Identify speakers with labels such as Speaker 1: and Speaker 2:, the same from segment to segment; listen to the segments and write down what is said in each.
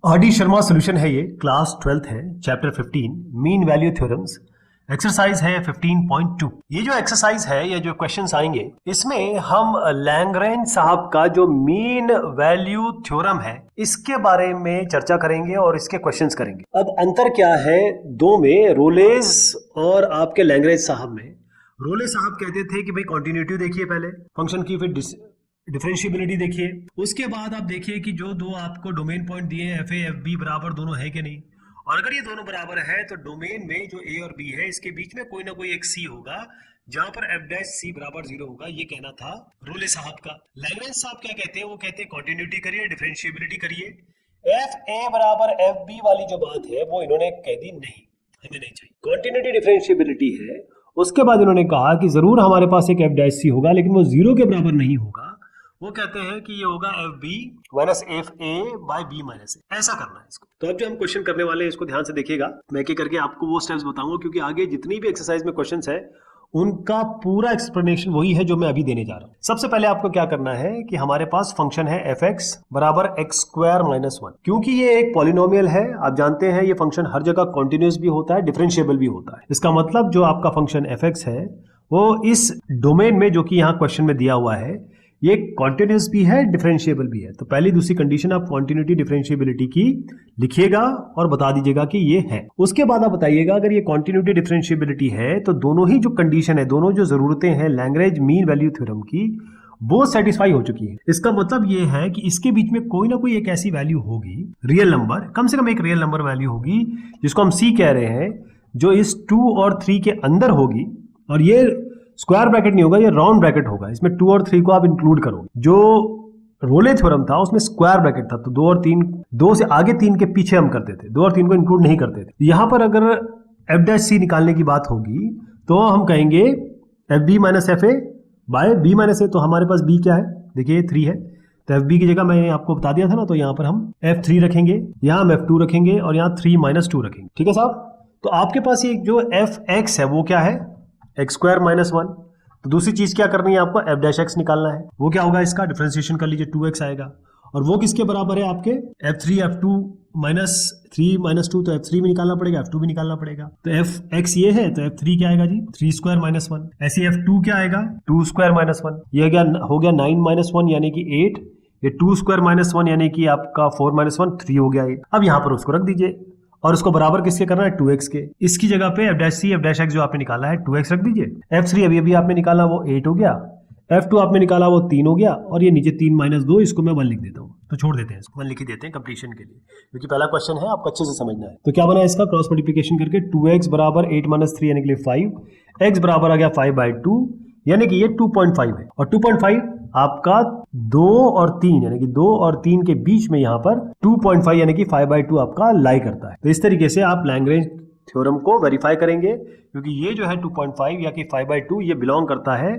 Speaker 1: R D Sharma solution है ये, class 12th है, chapter 15 mean value theorems, exercise है 15.2। ये जो एक्सरसाइज है, ये जो क्वेश्चंस आएंगे, इसमें हम लैग्रेंज साहब का जो मीन वैल्यू थ्योरम है इसके बारे में चर्चा करेंगे और इसके क्वेश्चंस करेंगे। अब अंतर क्या है दो में, रोलेज और आपके लैग्रेंज साहब में। रोले साहब कहते थे कि भाई कॉन्टिन्यूटी देखिए पहले फंक्शन की, फिर डिफरेंशिएबिलिटी देखिए, उसके बाद आप देखिए कि जो दो आपको डोमेन पॉइंट दिए एफ ए एफ बी बराबर दोनों है कि नहीं, और अगर ये दोनों बराबर है तो डोमेन में जो ए और बी है इसके बीच में कोई ना कोई एक सी होगा जहां पर एफ डैश सी बराबर 0 होगा। ये कहना था रोले साहब का। लैग्रेंज साहब क्या कहते हैं, वो कहते हैं कॉन्टिन्यूटी करिए, डिफरेंशिएबिलिटी करिए। एफ ए बराबर एफ बी वाली जो बात है वो इन्होंने कह दी नहीं, हमें नहीं चाहिए। कॉन्टिन्यूटी डिफरेंशिएबिलिटी है, उसके बाद इन्होंने कहा कि जरूर हमारे पास एक एफ डैश सी होगा लेकिन वो 0 के बराबर नहीं होगा। वो कहते हैं कि ये होगा f b minus f a by b minus a, ऐसा करना है इसको। तो अब जो हम क्वेश्चन करने वाले हैं इसको ध्यान से देखिएगा, मैं एक करके आपको वो स्टेप्स बताऊंगा क्योंकि आगे जितनी भी एक्सरसाइज में क्वेश्चंस है उनका पूरा एक्सप्लेनेशन वही है जो मैं अभी देने जा रहा हूं। सबसे पहले आपको क्या करना है कि हमारे पास फंक्शन है एफ एक्स बराबर एक्स स्क्वायर माइनस 1। क्योंकि ये एक पॉलिनोमियल है, आप जानते हैं ये फंक्शन हर जगह कॉन्टिन्यूस भी होता है, डिफरेंशिएबल भी होता है। इसका मतलब जो आपका फंक्शन एफ एक्स है वो इस डोमेन में जो कि यहाँ क्वेश्चन में दिया हुआ है ये कॉन्टिन्यूस भी है, डिफरेंशिएबल भी है। तो पहली दूसरी कंडीशन आप कॉन्टिन्यूटी डिफरेंशिएबिलिटी की लिखिएगा और बता दीजिएगा कि ये है। उसके बाद आप बताइएगा अगर ये कॉन्टिन्यूटी डिफरेंशिएबिलिटी है तो दोनों ही जो कंडीशन है, दोनों जो जरूरतें हैं लैग्रेंज मीन वैल्यू थ्योरम की, वो सेटिस्फाई हो चुकी है। इसका मतलब ये है कि इसके बीच में कोई ना कोई एक ऐसी वैल्यू होगी, रियल नंबर, कम से कम एक रियल नंबर वैल्यू होगी जिसको हम सी कह रहे हैं, जो इस 2 और 3 के अंदर होगी। और ये स्क्वायर ब्रैकेट नहीं होगा, ये राउंड ब्रैकेट होगा। इसमें 2 और 3 को आप इंक्लूड करोगे। जो रोले थ्योरम था उसमें स्क्वायर ब्रैकेट था, तो 2 और 3, 2 से आगे 3 के पीछे हम करते थे, 2 और 3 को इंक्लूड नहीं करते थे। यहां पर अगर एफ डैश सी निकालने की बात होगी तो हम कहेंगे f b minus f a by b minus a. तो हमारे पास बी क्या है, देखिए 3 है, तो एफ बी की जगह मैंने आपको बता दिया था ना, तो यहाँ पर हम F3 रखेंगे, यहाँ हम F2 रखेंगे और यहाँ 3 माइनस 2 रखेंगे। ठीक है साहब। तो आपके पास ये जो एफ एक्स है वो क्या है, एक्स स्क्वायर माइनस 1। तो दूसरी चीज क्या करनी है आपको, एफ डैश एक्स निकालना है। वो क्या होगा, इसका डिफरेंशिएशन कर लीजिए, 2x आएगा। और वो किसके बराबर है आपके, F3 F2 माइनस 3 माइनस 2, तो F3 भी निकालना पड़ेगा, F2 भी निकालना पड़ेगा। तो एफ एक्स ये है तो F3 क्या आएगा जी, 3 स्क्वायर माइनस 1। ऐसे F2 क्या आएगा, 2 स्क्वायर माइनस 1। ये हो गया 9 माइनस 1 यानी कि 8। ये 2 स्क्वायर माइनस 1 यानी कि आपका 4 माइनस 1, 3 हो गया ये। अब यहाँ पर उसको रख दीजिए और उसको बराबर किसके करना है, 2x के। इसकी जगह पे f dash c f dash x जो आपने निकाला है 2x रख दीजिए। F3 अभी अभी आपने निकाला वो 8 हो गया, F2 आपने निकाला वो 3 हो गया, और ये नीचे 3 माइनस 2, इसको मैं 1 लिख देता हूँ। तो छोड़ देते हैं इसको, 1 लिख ही देते हैं कंप्लीशन के लिए, क्योंकि पहला क्वेश्चन है आपको अच्छे से समझना है। तो क्या बना इसका, क्रॉस मल्टीप्लिकेशन करके 2x बराबर 8 माइनस 3 यानी कि 5, x बराबर आ गया 5/2 यानी कि ये 2.5 है। और 2.5 आपका 2 और 3 यानी कि 2 और 3 के बीच में यहाँ पर 2.5 यानी कि 5/2 आपका लाई करता है। तो इस तरीके से आप लैग्रेंज थ्योरम को वेरीफाई करेंगे, क्योंकि ये जो है 2.5 या कि 5/2 ये बिलोंग करता है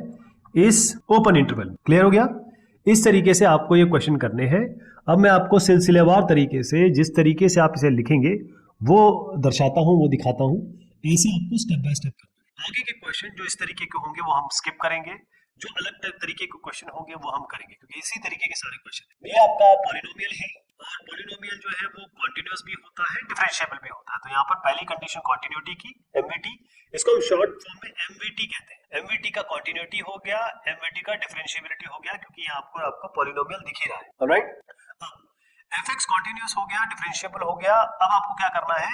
Speaker 1: इस ओपन इंटरवल। क्लियर हो गया। इस तरीके से आपको ये क्वेश्चन करने हैं। अब मैं आपको सिलसिलेवार तरीके से, जिस तरीके से आप इसे लिखेंगे वो दर्शाता हूं, वो दिखाता हूं। ऐसे आपको स्टेप बाय स्टेप करना है। आगे के क्वेश्चन जो इस तरीके के होंगे वो हम स्किप करेंगे, जो अलग तरीके के क्वेश्चन होंगे वो हम करेंगे, क्योंकि इसी तरीके के सारे क्वेश्चन हैं। ये आपका पॉलिनोमियल है, और पॉलिनोमियल जो है वो कॉन्टिन्यूअस भी होता है, डिफरेंशिएबल भी होता है। तो यहाँ पर पहली कंडीशन कॉन्टिन्यूटी की, एमवीटी, इसको हम शॉर्ट फॉर्म में एमवीटी कहते हैं। एमवीटी का कॉन्टिन्यूटी हो गया, एमवीटी का डिफरेंशिएबिलिटी हो गया, क्योंकि यहाँ आपको आपका पॉलिनोमियल दिख ही रहा है। ऑलराइट, एफ एक्स कॉन्टिन्यूअस हो गया, डिफरेंशिएबल हो गया। अब आपको क्या करना है,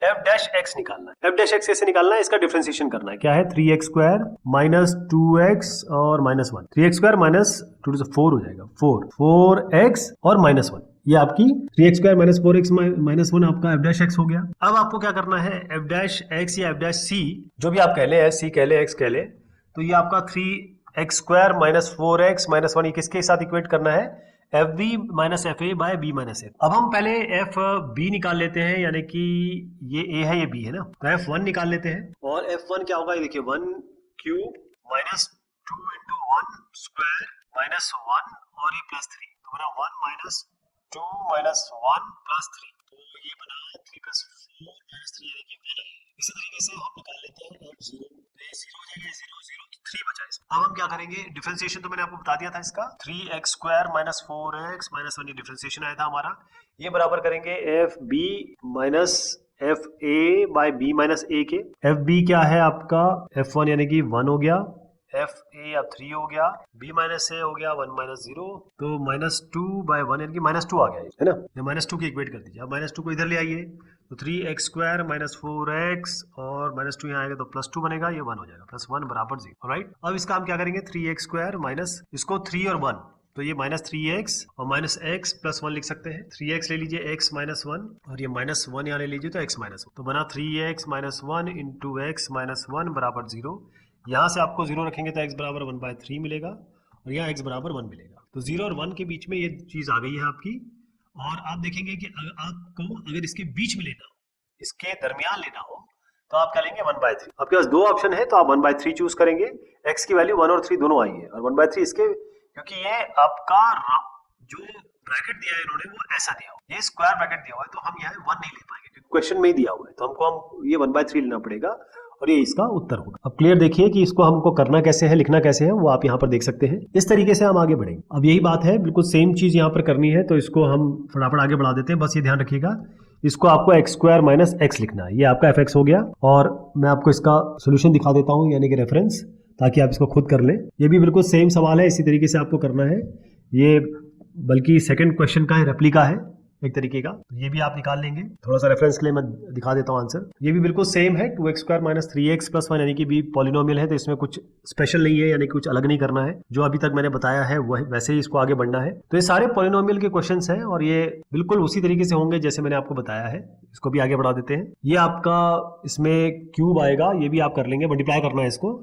Speaker 1: एफ डैश एक्स निकालना है। एफ डैश एक्स कैसे निकालना है, इसका डिफरेंशिएशन करना है। क्या है, 3x स्क्वायर माइनस 2x और माइनस 1। 3x स्क्वायर माइनस 2 से 4 हो जाएगा, 4x और माइनस 1। ये आपकी 3x square minus 4x minus 1 आपका एफ डैश एक्स हो गया। अब आपको क्या करना है, एफ डैश एक्स या एफ डैश सी, जो भी आप कह ले, सी कह ले, एक्स कह ले, तो ये आपका 3x square minus 4x minus 1 ये किसके साथ इक्वेट करना है, f b minus f a by b minus a. अब हम पहले एफ बी निकाल लेते हैं, यानी कि ये ए है ये बी है ना, तो एफ वन निकाल लेते हैं। और एफ वन क्या होगा, ये देखिए 1 cube minus 2 into 1 square minus 1 और ये प्लस 3, तो बना 1 माइनस 2 माइनस 1 प्लस 3, तो ये बना 3 प्लस 4 माइनस 3 यानी कि 1। इसी तरीके से हम निकाल लेते हैं एफ जीरो। जीरो हो जाएगा, जीरो जीरो, 3 बचा इसमें। अब हम क्या करेंगे, डिफरेंशिएशन तो मैंने आपको बता दिया था इसका, 3x² माइनस 4x माइनस 1 ये डिफरेंशिएशन आया था हमारा। ये बराबर करेंगे f b minus f a by b minus a के। एफ बी क्या है आपका, F1 यानी कि 1 हो गया, एफ ए अब 3 हो गया, बी माइनस ए हो गया 1 माइनस 0, तो -2/1 यानी कि -2 आ गया है ना, ये -2 की इक्वेट कर दीजिए। अब -2 को इधर ले आइए, तो 3x² माइनस 4x और -2 यहाँ आएगा तो +2 बनेगा, ये 1 हो जाएगा, +1 बराबर 0। राइट, अब इसका हम क्या करेंगे, 3x² माइनस इसको 3 और 1, तो ये -3x और -x + 1 लिख सकते हैं। 3x ले लीजिए, x - 1 और ये -1 यहाँ ले लीजिए तो x - 1, तो बना 3x - 1 इंटू x - 1 बराबर 0। यहाँ से आपको 0 रखेंगे तो x बराबर 1/3 मिलेगा और यहाँ x बराबर 1 मिलेगा। तो 0 और 1 के बीच में ये चीज़ आ गई है आपकी। और आप देखेंगे कि आपको अगर इसके बीच में लेना हो, इसके दरमियान लेना हो, तो आप क्या लेंगे, 1/3। आपके पास 2 ऑप्शन है, तो आप 1/3 चूज करेंगे। x की वैल्यू 1 और 3 दोनों आई है, और 1/3 इसके, क्योंकि ये आपका जो ब्रैकेट दिया है इन्होंने वो ऐसा दिया हुआ, ये स्क्वायर ब्रैकेट दिया हुआ है, तो हम यहाँ 1 नहीं ले पाएंगे क्योंकि क्वेश्चन में ही दिया हुआ है, तो हम ये 1/3 लेना पड़ेगा और ये इसका उत्तर होगा। अब क्लियर देखिए कि इसको हमको करना कैसे है, लिखना कैसे है, वो आप यहाँ पर देख सकते हैं। इस तरीके से हम आगे बढ़ेंगे। अब यही बात है, बिल्कुल सेम चीज यहाँ पर करनी है, तो इसको हम फटाफट आगे बढ़ा देते हैं। बस ये ध्यान रखिएगा, इसको आपको x² माइनस x लिखना है, ये आपका fx हो गया। और मैं आपको इसका सोल्यूशन दिखा देता हूँ, यानी कि रेफरेंस, ताकि आप इसको खुद कर लें। ये भी बिल्कुल सेम सवाल है, इसी तरीके से आपको करना है। ये बल्कि सेकंड क्वेश्चन का है, रेप्लिका है एक तरीके का, ये भी आप निकाल लेंगे। थोड़ा सा रेफरेंस के लिए मैं दिखा देता हूँ आंसर। ये भी बिल्कुल सेम है, 2x² माइनस 3x + 1 यानी कि भी पॉलिनोमियल है, तो इसमें कुछ स्पेशल नहीं है, यानी कुछ अलग नहीं करना है। जो अभी तक मैंने बताया है वह वैसे ही इसको आगे बढ़ना है। तो ये सारे पॉलिनोमियल के क्वेश्चंस हैं और ये बिल्कुल उसी तरीके से होंगे जैसे मैंने आपको बताया है। इसको भी आगे बढ़ा देते हैं। ये आपका इसमें क्यूब आएगा, ये भी आप कर लेंगे, मल्टीप्लाई करना है इसको।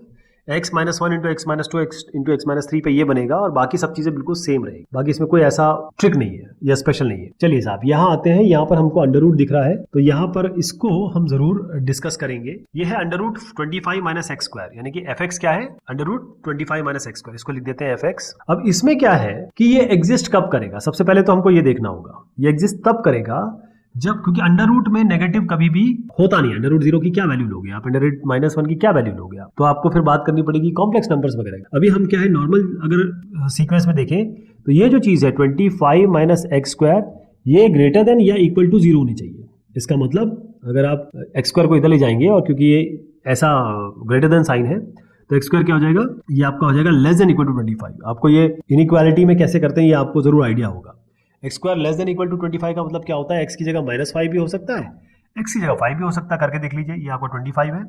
Speaker 1: x - 1 into x - 2 into x - 3 पे ये बनेगा और बाकी सब चीजें बिल्कुल सेम रहेगी। बाकी इसमें कोई ऐसा ट्रिक नहीं है या स्पेशल नहीं है। चलिए साहब, यहाँ आते हैं। यहाँ पर हमको अंडर रूट दिख रहा है, तो यहाँ पर इसको हम जरूर डिस्कस करेंगे। ये है √25 - x², यानी कि fx क्या है, √25 - x²। इसको लिख देते हैं fx। अब इसमें क्या है कि ये एग्जिस्ट कब करेगा, सबसे पहले तो हमको ये देखना होगा। ये एग्जिस्ट तब करेगा जब, क्योंकि अंडर रूट में नेगेटिव कभी भी होता नहीं है। अंडर रूट 0 की क्या वैल्यू लोगे आप, अंडर रूट -1 की क्या वैल्यू लोगे आप, तो आपको फिर बात करनी पड़ेगी कॉम्प्लेक्स नंबर्स वगैरह। अभी हम क्या है, नॉर्मल अगर सीक्वेंस में देखें तो ये जो चीज है 25 - x², ये ग्रेटर देन या इक्वल टू 0 होनी चाहिए। इसका मतलब अगर आप x² को इधर ले जाएंगे, और क्योंकि ये ऐसा ग्रेटर देन साइन है, तो x² क्या हो जाएगा, ये आपका हो जाएगा लेस देन इक्वल टू 25। आपको ये इनइक्वालिटी में कैसे करते हैं ये आपको जरूर आइडिया होगा। x² less than equal to 25 का मतलब क्या होता है, x की जगह -5 भी हो सकता है, x की जगह 5 भी हो सकता है, करके देख लीजिए। ये आपका 25 है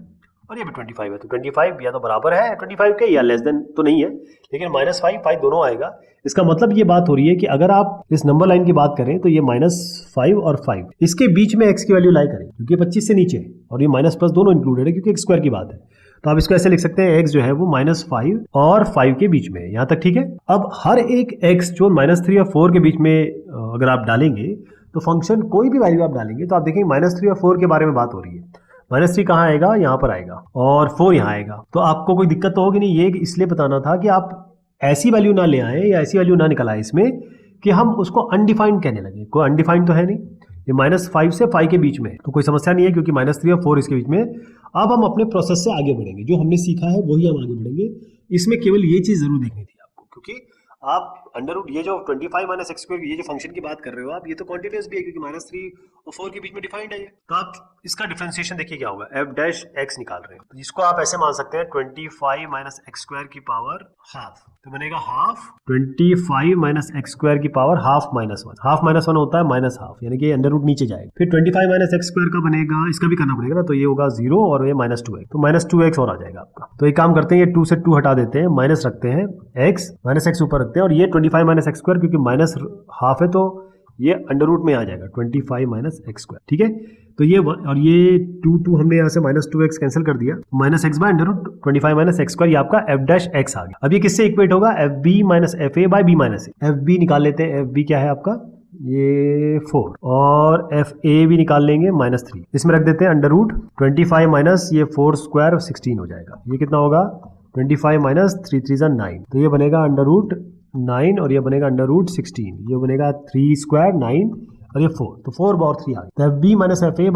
Speaker 1: और ये भी 25 है, तो 25 या तो बराबर है 25 के या लेस देन तो नहीं है, लेकिन -5 5 दोनों आएगा। इसका मतलब ये बात हो रही है कि अगर आप इस नंबर लाइन की बात करें तो ये -5 और 5 इसके बीच में x की वैल्यू लाई करें, क्योंकि 25 से नीचे और ये माइनस प्लस दोनों इंक्लूडेड है, क्योंकि x² की बात है। तो आप इसको ऐसे लिख सकते हैं, x जो है वो -5 और 5 के बीच में है, यहाँ तक ठीक है। अब हर एक x जो -3 और 4 के बीच में अगर आप डालेंगे, तो फंक्शन कोई भी वैल्यू आप डालेंगे तो आप देखेंगे -3 और 4 के बारे में बात हो रही है। -3 कहाँ आएगा, यहाँ पर आएगा, और 4 यहाँ आएगा, तो आपको कोई दिक्कत तो होगी नहीं। ये इसलिए बताना था कि आप ऐसी वैल्यू ना ले आए या ऐसी वैल्यू ना निकल आए इसमें कि हम उसको अनडिफाइंड कहने लगे। कोई अनडिफाइंड तो है नहीं, ये -5 से 5 के बीच में है, तो कोई समस्या नहीं है, क्योंकि -3 और 4 इसके बीच में। अब हम अपने प्रोसेस से आगे बढ़ेंगे, जो हमने सीखा है वही हम आगे बढ़ेंगे। इसमें केवल ये चीज जरूर देखनी थी आपको, क्योंकि आप अंडर रूट ये जो 25 - x² ये जो फंक्शन की बात कर रहे हो आप, ये तो कॉन्टिन्यूअस भी है, क्योंकि -3 और 4 के बीच में डिफाइंड है ये। तो आप इसका डिफरेंशिएशन देखिए क्या होगा, f' निकाल रहे हैं, तो इसको आप ऐसे मान सकते हैं 25 - x² की पावर हाफ, तो बनेगा हाफ 25 - x² की पावर हाफ -1। हाफ -1 होता है -हाफ, यानी कि अंडर रूट नीचे जाएगा। फिर 25 - x² का बनेगा, इसका भी करना पड़ेगा ना, तो ये होगा 0 और ये -2x, तो -2x और आ जाएगा आपका। तो एक काम करते हैं, ये 2 से 2 हटा देते हैं, माइनस रखते हैं x, -x ऊपर रखते हैं, और ये 25 - x², क्योंकि माइनस हाफ है तो ये अंडर रूट में आ जाएगा 25 - x², ठीक है। तो ये और ये 2 हमने यहाँ से -2x कैंसिल कर दिया, -x/√25 - x², ये आपका f' आ गया। अब ये किससे इक्वेट होगा, fb - fa/b - a। fb निकाल लेते हैं, fb क्या है आपका, ये 4, और fa भी निकाल लेंगे -3। इसमें रख देते हैं √25 - ये 4² 16 हो जाएगा। ये कितना होगा, 25 - 3 3 9, तो ये बनेगा √9 और ये बनेगा √16, ये बनेगा 3² 9 और ये 4, तो 4 और 3 आ गया। तो fb -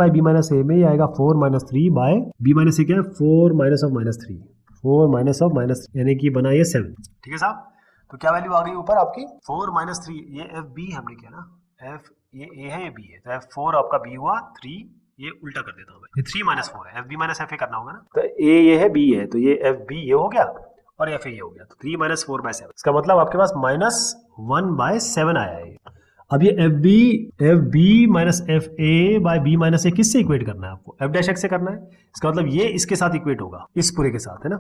Speaker 1: fa/b - a में ये आएगा 4 - 3 बाय b - a क्या है, 4 - (-3) 4 माइनस ऑफ माइनस यानी कि बना ये 7। ठीक है साहब, तो क्या वैल्यू आ गई ऊपर आपकी 4 माइनस 3, ये एफ बी हमने किया ना, एफ ये ए है ये बी है, तो एफ 4 आपका बी हुआ, 3 ये उल्टा कर देता हूँ मैं, ये 3 माइनस 4 है, f b minus f a करना होगा ना, तो ए ये है बी है, तो ये एफ बी ये हो गया और एफ ए ये हो गया, तो 3 माइनस 4 बाय 7, इसका मतलब आपके पास माइनस 1 बाय 7 आया है। अब ये f b minus f a by b minus a किससे इक्वेट करना है आपको, एफ डैश एक्स से करना है, इसका मतलब ये इसके साथ इक्वेट होगा, इस पूरे के साथ, है ना,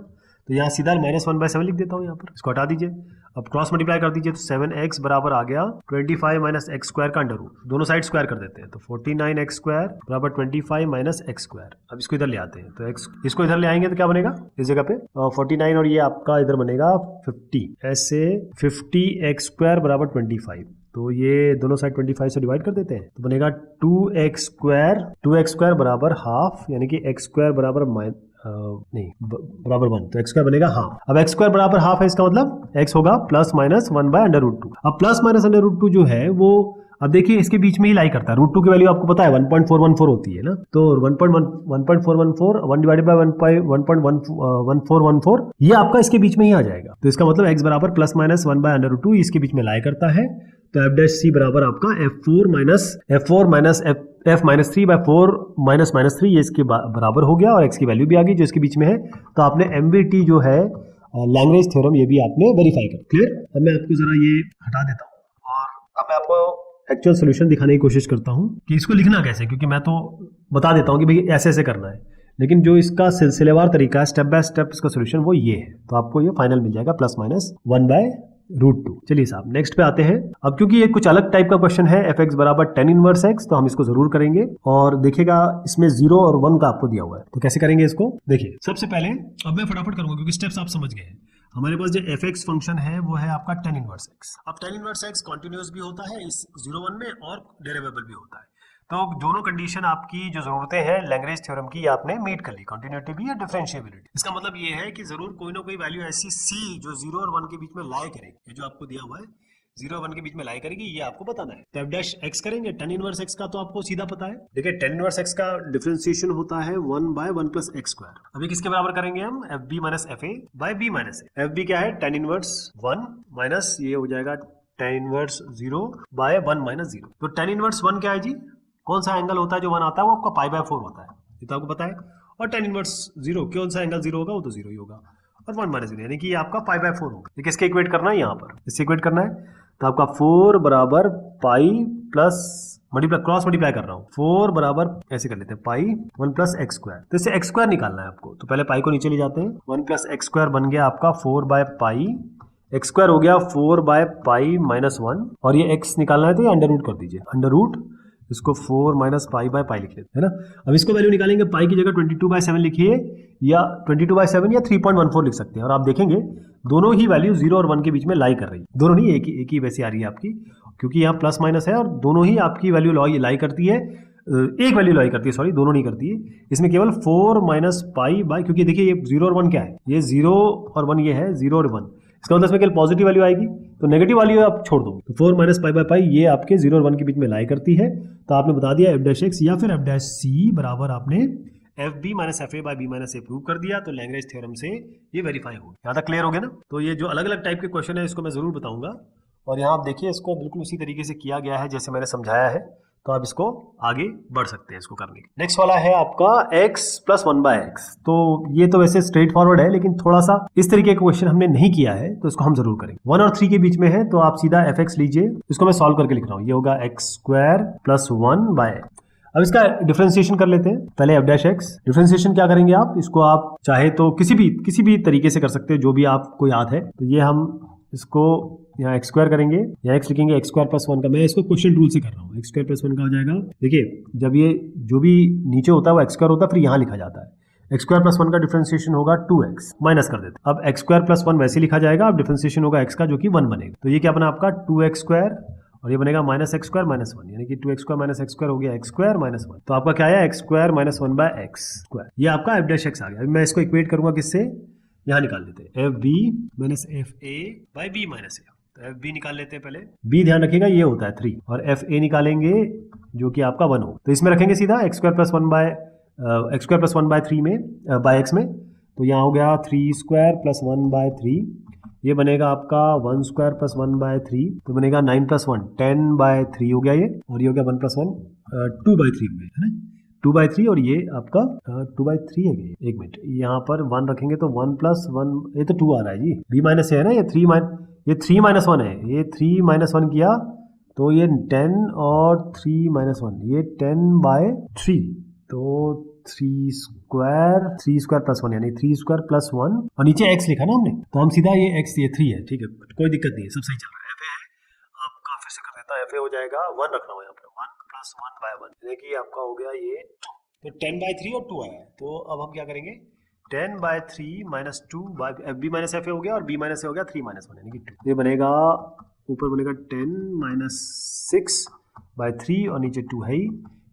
Speaker 1: तो यहाँ सीधा माइनस 1 बाय 7 लिख देता हूँ यहाँ पर, इसको हटा दीजिए, अब क्रॉस मल्टीप्लाई कर दीजिए, तो 7x बराबर आ गया 25 माइनस एक्स स्क्वायर का अंडर रूट, दोनों साइड स्क्वायर कर देते हैं, तो 49 एक्स स्क्वायर बराबर 25 माइनस एक्स स्क्वायर। अब इसको इधर ले आते हैं, तो x इसको इधर ले आएंगे तो क्या बनेगा इस जगह पे 49 और ये आपका इधर बनेगा 50, ऐसे 50 एक्स स्क्वायर बराबर 25, तो ये दोनों साइड 25 से डिवाइड कर देते हैं, तो बनेगा 2x स्क्वायर बराबर हाफ, यानी कि x स्क्वायर बराबर बराबर 1, तो x स्क्वायर बनेगा हाफ। अब x स्क्वायर बराबर हाफ है, इसका मतलब x होगा plus minus 1 by under root 2। अब प्लस माइनस अंडर रूट 2 जो है वो अब देखिए इसके बीच में ही लाई करता है, रूट 2 की वैल्यू आपको पता है 1.414 होती है ना, तो 1.414 1 डिवाइडेड बाय 1.1414 ये आपका इसके बीच में ही आ जाएगा, तो इसका मतलब x बराबर plus minus 1 by under root 2 इसके बीच में लाई करता है, तो एफ डैश सी बराबर आपका f4 minus f minus 3 by 4 minus 3 ये इसके बराबर हो गया, और x की वैल्यू भी आ गई जो इसके बीच में है, तो आपने MVT जो है लैग्रेंज थ्योरम ये भी आपने वेरीफाई कर क्लियर। अब मैं आपको जरा ये हटा देता हूँ और अब मैं आपको एक्चुअल सोल्यूशन दिखाने की कोशिश करता हूँ कि इसको लिखना कैसे, क्योंकि मैं तो बता देता हूँ कि भाई ऐसे ऐसे करना है, लेकिन जो इसका सिलसिलेवार तरीका है स्टेप बाय स्टेप इसका सोल्यूशन वो ये है, तो आपको ये फाइनल मिल जाएगा प्लस माइनस 1 बाय रूट 2। चलिए साहब नेक्स्ट पे आते हैं। अब क्योंकि ये कुछ अलग टाइप का क्वेश्चन है एफ एक्स बराबर टेन इनवर्स एक्स, तो हम इसको जरूर करेंगे, और देखिएगा इसमें 0 और 1 का आपको दिया हुआ है, तो कैसे करेंगे इसको देखिए। सबसे पहले अब मैं फटाफट करूंगा क्योंकि स्टेप्स आप समझ गए हैं। हमारे पास जो एफ एक्स फंक्शन है वो है आपका टेन इनवर्स एक्स। अब टेन इनवर्स एक्स कॉन्टिन्यूस भी होता है इस 0-1 में और डेरिवेबल भी होता है, तो दोनों कंडीशन आपकी जो जरूरतें हैं लैग्रेंज थ्योरम की आपने मीट कर ली, कंटिन्यूटी भी या डिफरेंशिएबिलिटी। इसका मतलब ये है कि जरूर कोई ना कोई वैल्यू ऐसी सी जो 0 और 1 के बीच में लाई करेगी, ये जो आपको दिया हुआ है 0 और 1 के बीच में लाई करेगी, ये आपको बताना है। तो एफ डैश एक्स करेंगे, टेन इनवर्स एक्स का तो आपको सीधा पता है। देखिए टेन इनवर्स एक्स का डिफरेंशिएशन होता है 1 बाय 1 प्लस एक्स स्क्वायर। अभी किसके बराबर करेंगे हम, f b minus f a by b minus a. F b क्या है टेन इनवर्स 1 माइनस ये हो जाएगा टेन इनवर्स 0 बाय 1 माइनस 0। तो टेन इनवर्स 1 क्या है जी, कौन सा एंगल होता है जो 1 आता है वो आपका पाई बाय 4 होता है, ये तो आपको पता है। और टेन इनवर्स 0 कौन सा एंगल 0 होगा वो तो 0 ही होगा, और 1 माइनस 0 यानी कि ये आपका पाई बाय 4 होगा। ये किसके इक्वेट करना है यहाँ पर, इससे इक्वेट करना है, तो आपका 4 बराबर pi plus multiply cross multiply कर रहा हूँ, 4 बराबर ऐसे कर लेते हैं पाई 1 प्लस एक्स स्क्वायर, तो इससे एक्स स्क्वायर निकालना है आपको, तो पहले पाई को नीचे ले जाते हैं, 1 प्लस एक्स स्क्वायर बन गया आपका 4 बाय पाई, एक्स स्क्वायर हो गया 4 बाय पाई माइनस 1, और ये एक्स निकालना है तो ये अंडर रूट कर दीजिए, अंडर रूट इसको 4 माइनस पाई बाय पाई लिख लेते हैं ना। अब इसको वैल्यू निकालेंगे, पाई की जगह 22/7 लिखिए, या 22/7 या 3.14 लिख सकते हैं, और आप देखेंगे दोनों ही वैल्यू 0 और 1 के बीच में लाई कर रही है, दोनों नहीं एक ही वैसे आ रही है आपकी, क्योंकि यहाँ प्लस माइनस है और दोनों ही आपकी वैल्यू लाई करती है, एक वैल्यू लाई करती है, सॉरी दोनों नहीं करती है, इसमें केवल 4 माइनस पाई बाय, क्योंकि देखिए ये 0 और 1 क्या है, ये 0 और 1 ये है 0 और 1, इसका मतलब इसमें केवल पॉजिटिव वैल्यू आएगी, तो नेगेटिव वैल्यू आप छोड़ दो, तो 4 माइनस पाई बाय पाई ये आपके 0 और 1 के बीच में लाई करती है, तो आपने बता दिया एफ डैश एक्स या फिर एफ डैश सी बराबर आपने f b minus f a by b minus a prove कर दिया, तो लैग्रेंज थ्योरम से ये वेरीफाई हो गया। यहाँ तक क्लियर हो गया ना। तो ये जो अलग अलग टाइप के क्वेश्चन है इसको मैं जरूर बताऊंगा, और यहाँ आप देखिए इसको बिल्कुल उसी तरीके से किया गया है जैसे मैंने समझाया है, तो आप इसको आगे बढ़ सकते हैं इसको करने के। नेक्स्ट वाला है आपका x प्लस 1 बाय एक्स, तो ये तो वैसे स्ट्रेट फॉरवर्ड है, लेकिन थोड़ा सा इस तरीके का क्वेश्चन हमने नहीं किया है, तो इसको हम जरूर करेंगे। 1 और 3 के बीच में है, तो आप सीधा एफ एक्स लीजिए, इसको मैं सॉल्व करके लिख रहा हूँ, ये होगा x square plus 1 by x. अब इसका डिफरेंशिएशन कर लेते हैं, पहले एफ डैश एक्स डिफरेंशिएशन क्या करेंगे आप, इसको आप चाहे तो किसी भी तरीके से कर सकते हो जो भी आपको याद है, तो ये हम इसको यहाँ एक्स स्क्वायर करेंगे, यहाँ एक्स लिखेंगे, एक्स स्क्वायर प्लस 1 का, मैं इसको क्वेश्चन रूल से कर रहा हूँ, एक्स स्क्वायर प्लस 1 का हो जाएगा। देखिए जब ये जो भी नीचे होता है वो एक्स स्क्वायर होता है, फिर यहाँ लिखा जाता है, एक्स स्क्वायर प्लस 1 का डिफरेंशिएशन होगा 2x, माइनस कर देते हैं। अब एक्स स्क्वायर प्लस 1 वैसे लिखा जाएगा, अब डिफरेंशिएशन होगा x का जो कि 1 बनेगा, तो ये क्या बना आपका 2x स्क्वायर, और ये बनेगा माइनस एक्स स्क्वायर माइनस 1, यानी कि 2x square minus x square हो गया एक्स स्क्वायर माइनस 1, तो आपका क्या आया x square minus 1 by x square, ये आपका एफ डैश एक्स आ गया। अभी मैं इसको इक्वेट करूंगा किससे, यहाँ निकाल लेते हैं, f b minus f a by b minus a, तो एफ बी निकाल लेते हैं पहले, बी ध्यान रखिएगा ये होता है 3, और एफ ए निकालेंगे जो कि आपका 1 हो, तो इसमें रखेंगे सीधा एक्स स्क्वायर प्लस 1 बाय 3 में बाय एक्स में, तो यहाँ हो गया 3 स्क्वायर प्लस 1/3, ये बनेगा आपका 1 स्क्वायर प्लस 1/3, तो बनेगा 9 प्लस 1 10/3 हो गया ये, और ये हो गया 1 प्लस 1 2/3 हो गया, है ना, 2/3, और ये आपका 2/3 है ये। एक मिनट, यहाँ पर 1 रखेंगे तो 1 प्लस 1, ये तो 2 आ रहा है जी, b माइनस है ना, ये 3 माइनस 1 है, ये 3 माइनस 1 किया तो ये 10 और 3 माइनस 1, ये 10/3, तो 3 स्क्वायर प्लस 1 यानी 3 स्क्वायर प्लस 1, और नीचे x लिखा ना हमने, तो हम सीधा ये x, ये 3 है, ठीक है, कोई दिक्कत नहीं है, सब सही चल रहा है। fa है, आपका फिर से कर देता है, fa हो जाएगा 1 रखना हो यहाँ पर, 1 प्लस 1/1, देखिए आपका हो गया ये 2, तो 10/3 और 2 आया है, तो अब हम क्या करेंगे, 10/3 माइनस 2 b माइनस एफ हो गया, और b माइनस ए हो गया 3 माइनस 1 यानी कि 2, ये बनेगा, ऊपर बनेगा 10 माइनस 6/3 और नीचे 2 है ही,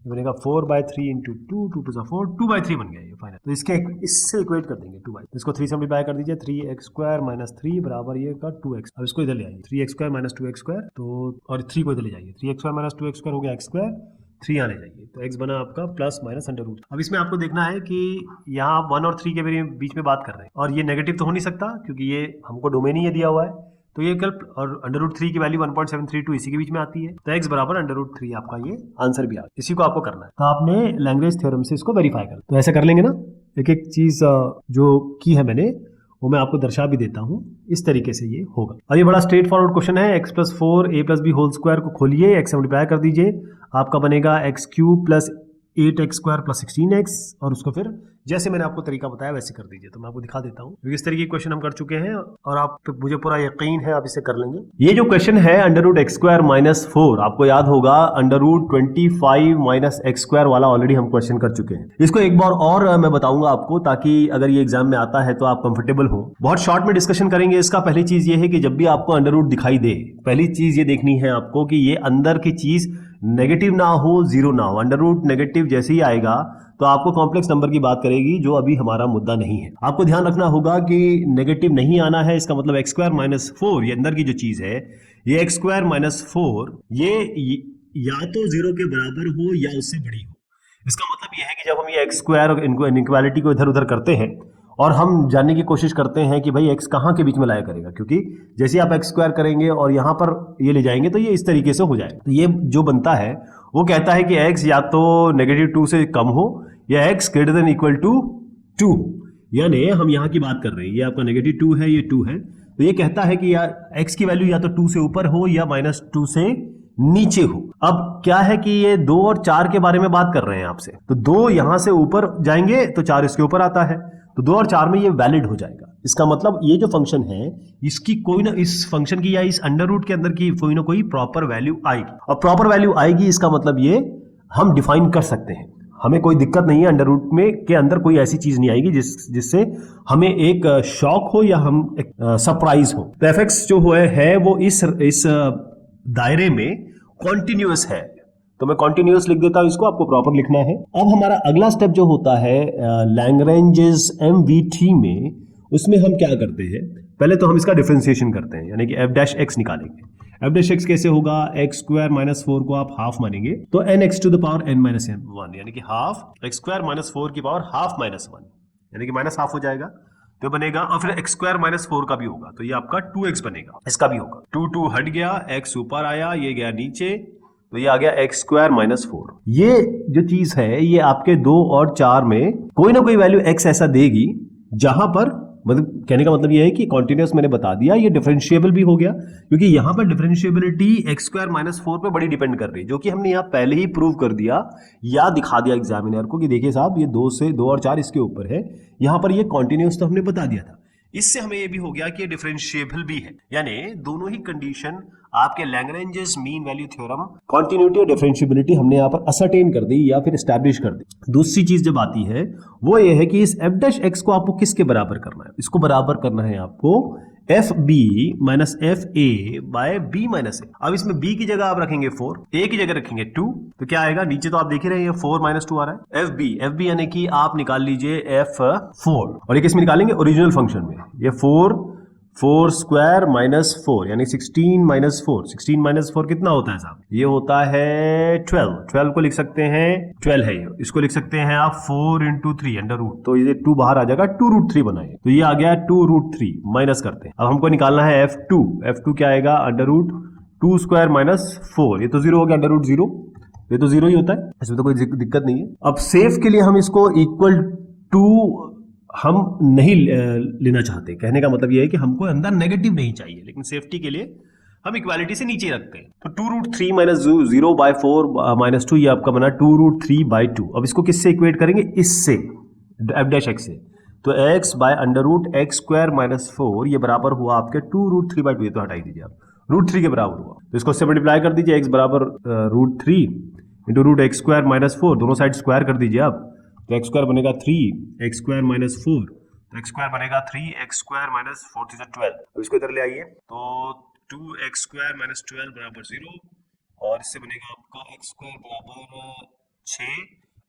Speaker 1: ये बनेगा 4/3 इंटू 2, 2 टू 4, 2/3 बन गया ये फाइनल। तो इससे इक्वेट कर देंगे 2/3, इसको 3 से मल्टीप्लाई कर दीजिए, 3x स्क्वायर माइनस 3 बराबर ये का 2x, अब इसको इधर ले आइए, 3x square minus 2x square, तो और 3 को इधर ले जाइए, 3x square minus 2x square हो गया x स्क्वायर, 3 यहाँ ले जाइए, तो x बना आपका प्लस माइनस अंडर रूट। अब इसमें आपको देखना है कि यहाँ 1 और 3 के बीच में बात कर रहे हैं, और ये नेगेटिव तो हो नहीं सकता क्योंकि ये हमको डोमेन ही ये दिया हुआ है, तो ये कल, और अंडर रूट 3 की वैल्यू 1.732 इसी के बीच में आती है, तो x बराबर अंडर रूट 3 आपका ये आंसर भी आ, इसी को आपको करना है, तो आपने लैग्रेंज थ्योरम से इसको वेरीफाई कर, तो ऐसा कर लेंगे ना, एक एक चीज जो की है मैंने वो मैं आपको दर्शा भी देता हूँ, इस तरीके से ये होगा। और ये बड़ा स्ट्रेट फॉरवर्ड क्वेश्चन है, x plus 4 a plus b whole square को खोलिए, x से मल्टीप्लाई कर दीजिए, आपका बनेगा x cube plus 8x square plus 16x, और उसको फिर जैसे मैंने आपको तरीका बताया वैसे कर दीजिए। तो मैं आपको दिखा देता हूँ, इस तरीके के क्वेश्चन हम कर चुके हैं और आप मुझे पूरा यकीन है आप इसे कर लेंगे। ये जो क्वेश्चन है under root x square minus 4, आपको याद होगा under root 25 minus x square वाला ऑलरेडी हम क्वेश्चन कर चुके हैं। इसको एक बार और मैं बताऊंगा आपको, ताकि अगर ये एग्जाम में आता है तो आप कंफर्टेबल हो। बहुत शॉर्ट में डिस्कशन करेंगे इसका। पहली चीज ये है कि जब भी आपको अंडर रूट दिखाई दे, पहली चीज ये देखनी है आपको कि ये अंदर की चीज नेगेटिव ना हो, जीरो ना हो। अंडर रूट नेगेटिव जैसे ही आएगा तो आपको कॉम्प्लेक्स नंबर की बात करेगी, जो अभी हमारा मुद्दा नहीं है। आपको ध्यान रखना होगा कि नेगेटिव नहीं आना है, इसका मतलब एक्स स्क्वायर माइनस 4 ये अंदर की जो चीज है, ये एक्स स्क्वायर माइनस 4 ये या तो जीरो के बराबर हो या उससे बड़ी हो। इसका मतलब ये है कि जब हम ये एक्स स्क्वायर इनइक्वालिटी को इधर उधर करते हैं और हम जानने की कोशिश करते हैं कि भाई एक्स कहाँ के बीच में लाया करेगा, क्योंकि जैसे आप एक्स स्क्वायर करेंगे और यहाँ पर ये ले जाएंगे तो ये इस तरीके से हो जाएगा। तो ये जो बनता है वो कहता है कि एक्स या तो नेगेटिव 2 से कम हो या x greater than equal to 2। यानी हम यहाँ की बात कर रहे हैं, ये आपका नेगेटिव 2 है, ये 2 है, तो ये कहता है कि या एक्स की वैल्यू या तो 2 से ऊपर हो या माइनस 2 से नीचे हो। अब क्या है कि ये 2 और 4 के बारे में बात कर रहे हैं आपसे, तो 2 यहां से ऊपर जाएंगे तो 4 इसके ऊपर आता है, तो 2 और 4 में ये वैलिड हो जाएगा। इसका मतलब ये जो फंक्शन है इसकी कोई ना, इस फंक्शन की या इस अंडर रूट के अंदर की कोई ना कोई प्रॉपर वैल्यू आएगी, और प्रॉपर वैल्यू आएगी इसका मतलब ये हम डिफाइन कर सकते हैं। हमें कोई दिक्कत नहीं है, अंडर रूट में के अंदर कोई ऐसी चीज नहीं आएगी जिससे हमें एक शॉक हो या हम एक सरप्राइज हो। तो एफ जो है वो इस दायरे में कॉन्टिन्यूअस है, तो मैं कॉन्टिन्यूअस लिख देता हूं, इसको आपको प्रॉपर लिखना है। अब हमारा अगला स्टेप जो होता है लैग्रेंजेस एमवीटी में, उसमें हम क्या करते हैं, पहले तो हम इसका डिफरेंशिएशन करते हैं, यानी कि एफ डैश एक्स निकालेंगे। एफ डैश एक्स कैसे होगा, एक्स स्क्वायर माइनस 4 को आप हाफ मानेंगे तो n x to the power n minus 1, यानी कि हाफ एक्स स्क्वायर माइनस 4 की पावर हाफ माइनस 1, यानी कि माइनस हाफ हो जाएगा तो बनेगा, और फिर एक्स स्क्वायर माइनस 4 का भी होगा तो ये आपका 2x बनेगा, इसका भी होगा। 2 हट गया, x ऊपर आया, ये गया नीचे, तो ये आ गया एक्स स्क्वायर माइनस 4। ये जो चीज है ये आपके 2 और 4 में कोई ना कोई वैल्यू x ऐसा देगी जहां पर, मतलब कहने का मतलब ये है कि कॉन्टिन्यूअस मैंने बता दिया, ये डिफरेंशिएबल भी हो गया, क्योंकि यहां पर डिफरेंशिएबिलिटी एक्स स्क्वायर माइनस 4 पे बड़ी डिपेंड कर रही है, जो कि हमने यहाँ पहले ही प्रूव कर दिया या दिखा दिया एग्जामिनर को कि देखिए साहब ये 2 और 4 इसके ऊपर है, यहां पर ये कॉन्टिन्यूअस तो हमने बता दिया था। इससे हमें ये भी हो गया कि डिफरेंशिएबल भी है, यानी दोनों ही कंडीशन आपके Lagrange's mean value theorem, continuity और डिफरेंशिएबिलिटी हमने यहाँ पर असरटेन कर दी या फिर एस्टैब्लिश कर दी। दूसरी चीज जब आती है वो ये है कि इस एफ डैश एक्स को आपको किसके बराबर करना है, इसको बराबर करना है आपको f b minus f a by b minus a. अब इसमें बी की जगह आप रखेंगे 4, ए की जगह रखेंगे 2, तो क्या आएगा, नीचे तो आप देख ही रहे हैं 4 माइनस 2 आ रहा है। एफ बी यानी कि आप निकाल लीजिए F4, और ये किस में निकालेंगे, ओरिजिनल फंक्शन में। ये 4 4 स्क्वायर माइनस 4 यानी 16 माइनस 4। 16 माइनस 4 कितना होता है साहब? ये होता है 12। 12 को लिख सकते हैं 12 है ये, इसको लिख सकते हैं आप 4 इंटू 3 अंडर रूट, तो ये 2 बाहर आ जाएगा, 2 रूट 3 बनाए, तो ये आ गया 2 रूट 3। माइनस करते हैं, अब हमको निकालना है F2। F2 क्या आएगा? अंडर रूट 2 स्क्वायर माइनस 4, ये तो 0 हो गया, अंडर रूट 0, ये तो 0 ही होता है, इसमें तो कोई दिक्कत नहीं है। अब सेफ के लिए हम इसको इक्वल टू हम नहीं लेना चाहते, कहने का मतलब ये है कि हमको अंदर नेगेटिव नहीं चाहिए, लेकिन सेफ्टी के लिए हम इक्वालिटी से नीचे रखते हैं। तो 2 रूट 3 माइनस 0 बाय 4 माइनस 2, ये आपका बना 2 रूट 3 बाय 2। अब इसको किससे इक्वेट करेंगे? इससे, एफ डैश एक्स से, तो x by under root x square minus 4 ये बराबर हुआ आपके 2 रूट 3 बाय 2, ये तो हटाई दीजिए आप, रूट 3 के बराबर हुआ, तो इसको इससे मल्टीप्लाई कर दीजिए, x बराबर root 3 into root x square minus 4, दोनों साइड स्क्वायर कर दीजिए आप, तो एक्स स्क्वायर बनेगा 3 एक्स स्क्वायर माइनस 4, तो एक्स स्क्वायर बनेगा 3 एक्स स्क्वायर माइनस 4 3 12। अब इसको इधर ले आइए, तो 2 एक्स स्क्वायर माइनस 12 बराबर 0, और इससे बनेगा आपका एक्स स्क्वायर बराबर 6,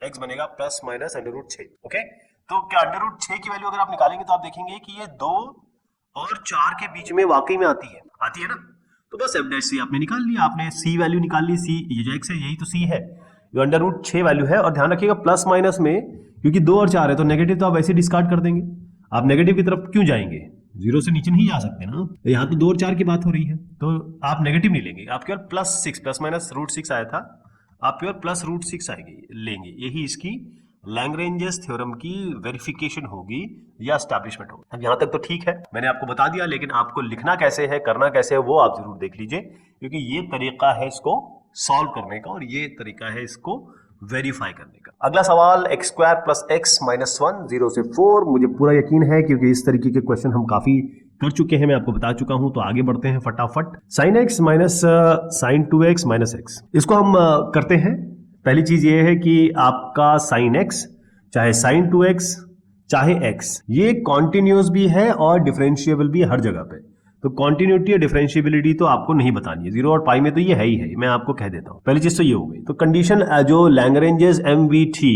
Speaker 1: एक्स बनेगा plus minus under root 6। Okay, तो क्या अंडर रूट 6 की वैल्यू अगर आप निकालेंगे तो आप देखेंगे कि ये 2 और 4 के बीच में वाकई में आती है ना, तो बस एफ डैश सी आपने निकाल लिया, आपने सी वैल्यू निकाल ली, सी ये जो एक्स है यही तो सी है, जो अंडर रूट 6 वैल्यू है। और ध्यान रखिएगा प्लस माइनस में, क्योंकि 2 और 4 है तो नेगेटिव तो आप वैसे डिस्कार्ड कर देंगे, आप नेगेटिव की तरफ क्यों जाएंगे? 0 से नीचे नहीं जा सकते ना, यहाँ तो 2 और 4 की बात हो रही है, तो आप नेगेटिव नहीं लेंगे, आप केवल प्लस 6, प्लस माइनस रूट 6 आया था, आप केवल प्लस रूट 6 आएगी लेंगे, यही इसकी लैग्रेंजेस थ्योरम की वेरिफिकेशन होगी या एस्टैब्लिशमेंट होगी। अब यहां तक तो ठीक है, मैंने आपको बता दिया, लेकिन आपको लिखना कैसे है, करना कैसे है, वो आप जरूर देख लीजिए, क्योंकि ये तरीका है इसको सॉल्व करने का और ये तरीका है इसको वेरीफाई करने का। अगला सवाल, x square plus x minus 1 0 से 4। मुझे पूरा यकीन है क्योंकि इस तरीके के क्वेश्चन हम काफी कर चुके हैं, मैं आपको बता चुका हूं, तो आगे बढ़ते हैं फटाफट। Sine x minus sine 2x minus x, इसको हम करते हैं। पहली चीज ये है कि आपका साइन एक्स चाहे साइन 2x चाहे x, ये कॉन्टिन्यूस भी है और डिफरेंशिएबल भी है हर जगह पे, तो कॉन्टिन्यूटी और डिफरेंशिएबिलिटी तो आपको नहीं बतानी है, 0 और पाई में तो ये है ही है, मैं आपको कह देता हूं। पहली चीज तो ये हो गई, तो कंडीशन जो Lagrange's MVT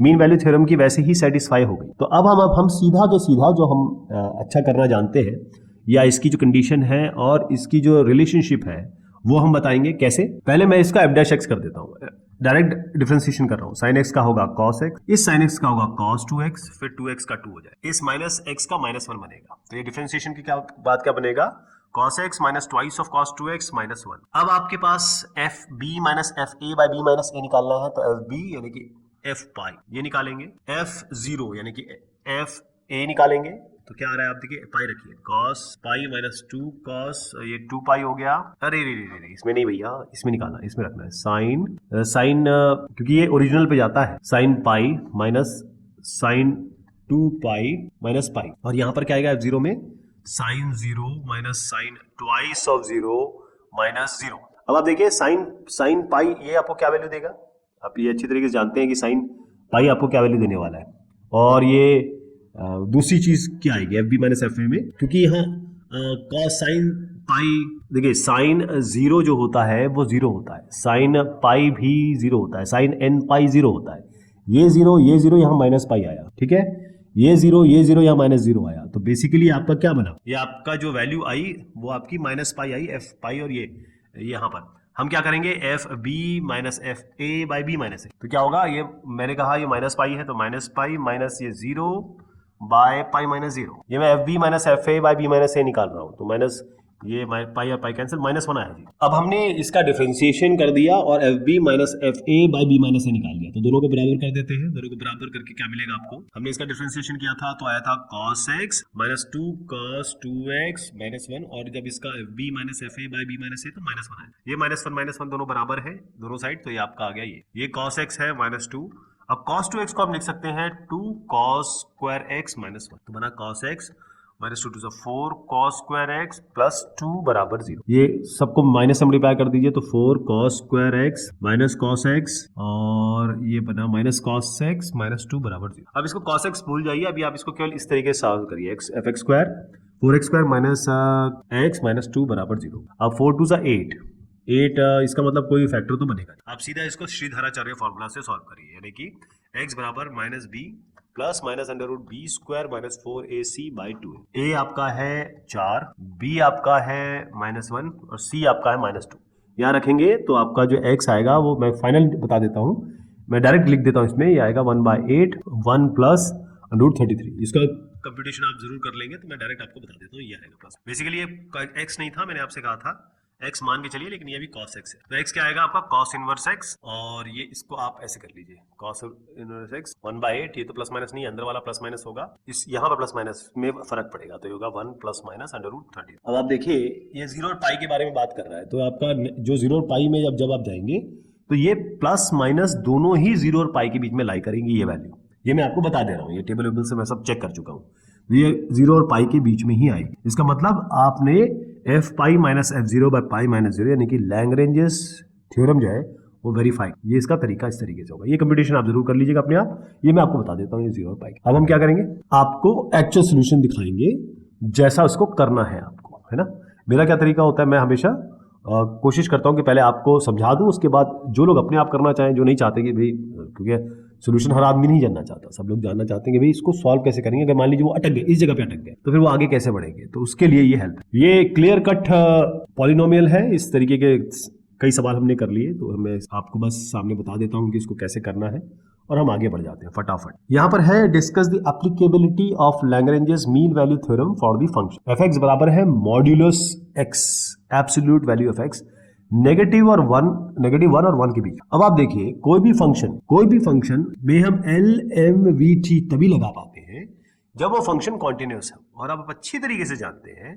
Speaker 1: mean value theorem की वैसे ही सेटिस्फाई हो गई। तो अब हम सीधा जो हम अच्छा करना जानते हैं, या इसकी जो कंडीशन है और इसकी जो रिलेशनशिप है वो हम बताएंगे कैसे। पहले मैं इसका एफ डैश एक्स कर देता हूं, डायरेक्ट डिफरेंशिएशन कर रहा हूं। साइन एक्स का होगा कॉस एक्स, इस साइन एक्स का होगा कॉस 2x, फिर 2x का 2 हो जाए, इस माइनस एक्स का माइनस 1 बनेगा, तो ये डिफरेंशिएशन की बात क्या बनेगा? cos x minus twice of cos 2x minus 1। अब आपके पास f b minus f a by b minus a निकालना है, तो एफ बी यानी कि एफ पाई ये निकालेंगे, एफ जीरो यानी कि एफ ए निकालेंगे, तो क्या आ रहा है आप देखिए, पाई रखिए, cos पाई माइनस 2 cos, ये 2 पाई हो गया, अरे रे इसमें नहीं भैया, इसमें निकालना, इसमें रखना है साइन क्योंकि ये ओरिजिनल पे जाता है, sine pi minus sine 2 pi minus pi, और यहां पर क्या आएगा F0 में, sine 0 minus sine twice of 0 minus 0। अब आप देखिए साइन पाई ये आपको क्या वैल्यू देगा, आप ये अच्छी तरीके से जानते हैं कि साइन पाई आपको क्या वैल्यू देने वाला है, और ये दूसरी चीज क्या आएगी f b minus f a में, क्योंकि यहाँ कॉस साइन पाई, देखिए साइन 0 जो होता है वो 0 होता है, साइन पाई भी 0 होता है, साइन एन पाई 0 होता है, ये 0 यहाँ माइनस पाई आया, ठीक है, ये 0 यहाँ माइनस 0 आया, तो बेसिकली आपका क्या बना, ये आपका जो वैल्यू आई वो आपकी माइनस पाई आई, एफ पाई, और ये यहाँ पर हम क्या करेंगे, f b minus f a by b minus a, तो क्या होगा, ये मैंने कहा ये माइनस पाई है, तो माइनस पाई माइनस ये 0 बाय पाई माइनस 0, ये मैं f b minus f a by b minus a निकाल रहा हूं, तो माइनस ये पाई और पाई कैंसिल, माइनस 1 आया जी। अब हमने इसका डिफरेंशिएशन कर दिया और f b minus f a by b minus a निकाल दिया, तो दोनों को बराबर कर देते हैं, दोनों को बराबर करके क्या मिलेगा आपको, हमने इसका डिफरेंशिएशन किया था तो आया था cos x minus 2 cos 2x minus 1, और जब इसका f b minus f a by b minus a तो माइनस 1 आया, ये माइनस 1 दोनों बराबर है दोनों साइड, तो ये आपका आ गया, ये cos x है माइनस 2, अब cos 2x को हम लिख सकते हैं 2 cos स्क्वायर x माइनस 1, तो बना cos x minus 2 to 4 cos square x plus 2 बराबर 0, ये सबको माइनस से मल्टीप्लाई कर दीजिए, तो 4 cos square x minus cos x, और ये बना माइनस cos x माइनस 2 बराबर 0। अब इसको cos x भूल जाइए, अभी आप इसको केवल इस तरीके से सॉल्व करिए, F x square 4x square minus x minus 2 बराबर 0, अब 4 टू 8 इसका मतलब कोई फैक्टर तो बनेगा, आप सीधा इसको श्रीधराचार्य फॉर्मूला से सॉल्व करिए, यानी कि x बराबर minus b plus minus under root b square minus 4ac/2। A आपका है 4, बी आपका है -1 और सी आपका है -2। यहाँ रखेंगे तो आपका जो x आएगा वो मैं फाइनल बता देता हूँ, मैं डायरेक्ट लिख देता हूँ इसमें, ये आएगा 1/8 1 प्लस √33। इसका कंप्यूटेशन आप जरूर कर लेंगे, तो मैं डायरेक्ट आपको बता देता हूँ, ये आएगा प्लस। बेसिकली ये x नहीं था, मैंने आपसे कहा था x मान के चलिए, लेकिन ये भी cos x है। तो x क्या आएगा आपका cos इनवर्स x, और ये इसको आप ऐसे कर लीजिए cos इनवर्स x 1/8। ये तो प्लस माइनस नहीं, अंदर वाला प्लस माइनस होगा, इस यहाँ पर प्लस माइनस में फर्क पड़ेगा, तो ये होगा 1 प्लस माइनस √30। अब आप देखिए ये 0 और पाई के बारे में बात कर रहा है, तो आपका जो 0 और पाई में जब आप जाएंगे तो ये प्लस माइनस दोनों ही 0 और पाई के बीच में लाई करेंगी ये वैल्यू। ये मैं आपको बता दे रहा हूँ, ये टेबल वेबल से मैं सब चेक कर चुका हूँ, ये 0 और पाई के बीच में ही आई। इसका मतलब आपने f पाई माइनस f0/π-0 यानी कि लैग्रेंजेस थ्योरम जो है वो वेरीफाई, ये इसका तरीका इस तरीके से होगा। ये कंप्यूटेशन आप जरूर कर लीजिएगा अपने आप, ये मैं आपको बता देता हूँ ये 0 और पाई। अब हम क्या करेंगे, आपको एक्चुअल सोल्यूशन दिखाएंगे जैसा उसको करना है आपको, है ना। मेरा क्या तरीका होता है, मैं हमेशा कोशिश करता हूँ कि पहले आपको समझा दूं, उसके बाद जो लोग अपने आप करना चाहें, जो नहीं चाहते कि भाई, क्योंकि सोल्यूशन हर आदमी नहीं जानना चाहता, सब लोग जानना चाहते हैं कि भाई इसको सॉल्व कैसे करेंगे। अगर मान लीजिए वो अटक गए, इस जगह पे अटक गए, तो फिर वो आगे कैसे बढ़ेंगे, तो उसके लिए ये हेल्प है। ये क्लियर कट पॉलिनोमियल है, इस तरीके के कई सवाल हमने कर लिए, तो मैं आपको बस सामने बता देता हूँ कि इसको कैसे करना है और हम आगे बढ़ जाते हैं फटाफट। यहाँ पर है discuss the applicability of Lagrange's mean value theorem for the function f(x) बराबर है modulus x absolute value of x negative और 1 और 1 के बीच। अब आप देखिए कोई भी फंक्शन में हम LMVT तभी लगा पाते हैं जब वो फंक्शन कॉन्टिन्यूस है, और आप अच्छी तरीके से जानते हैं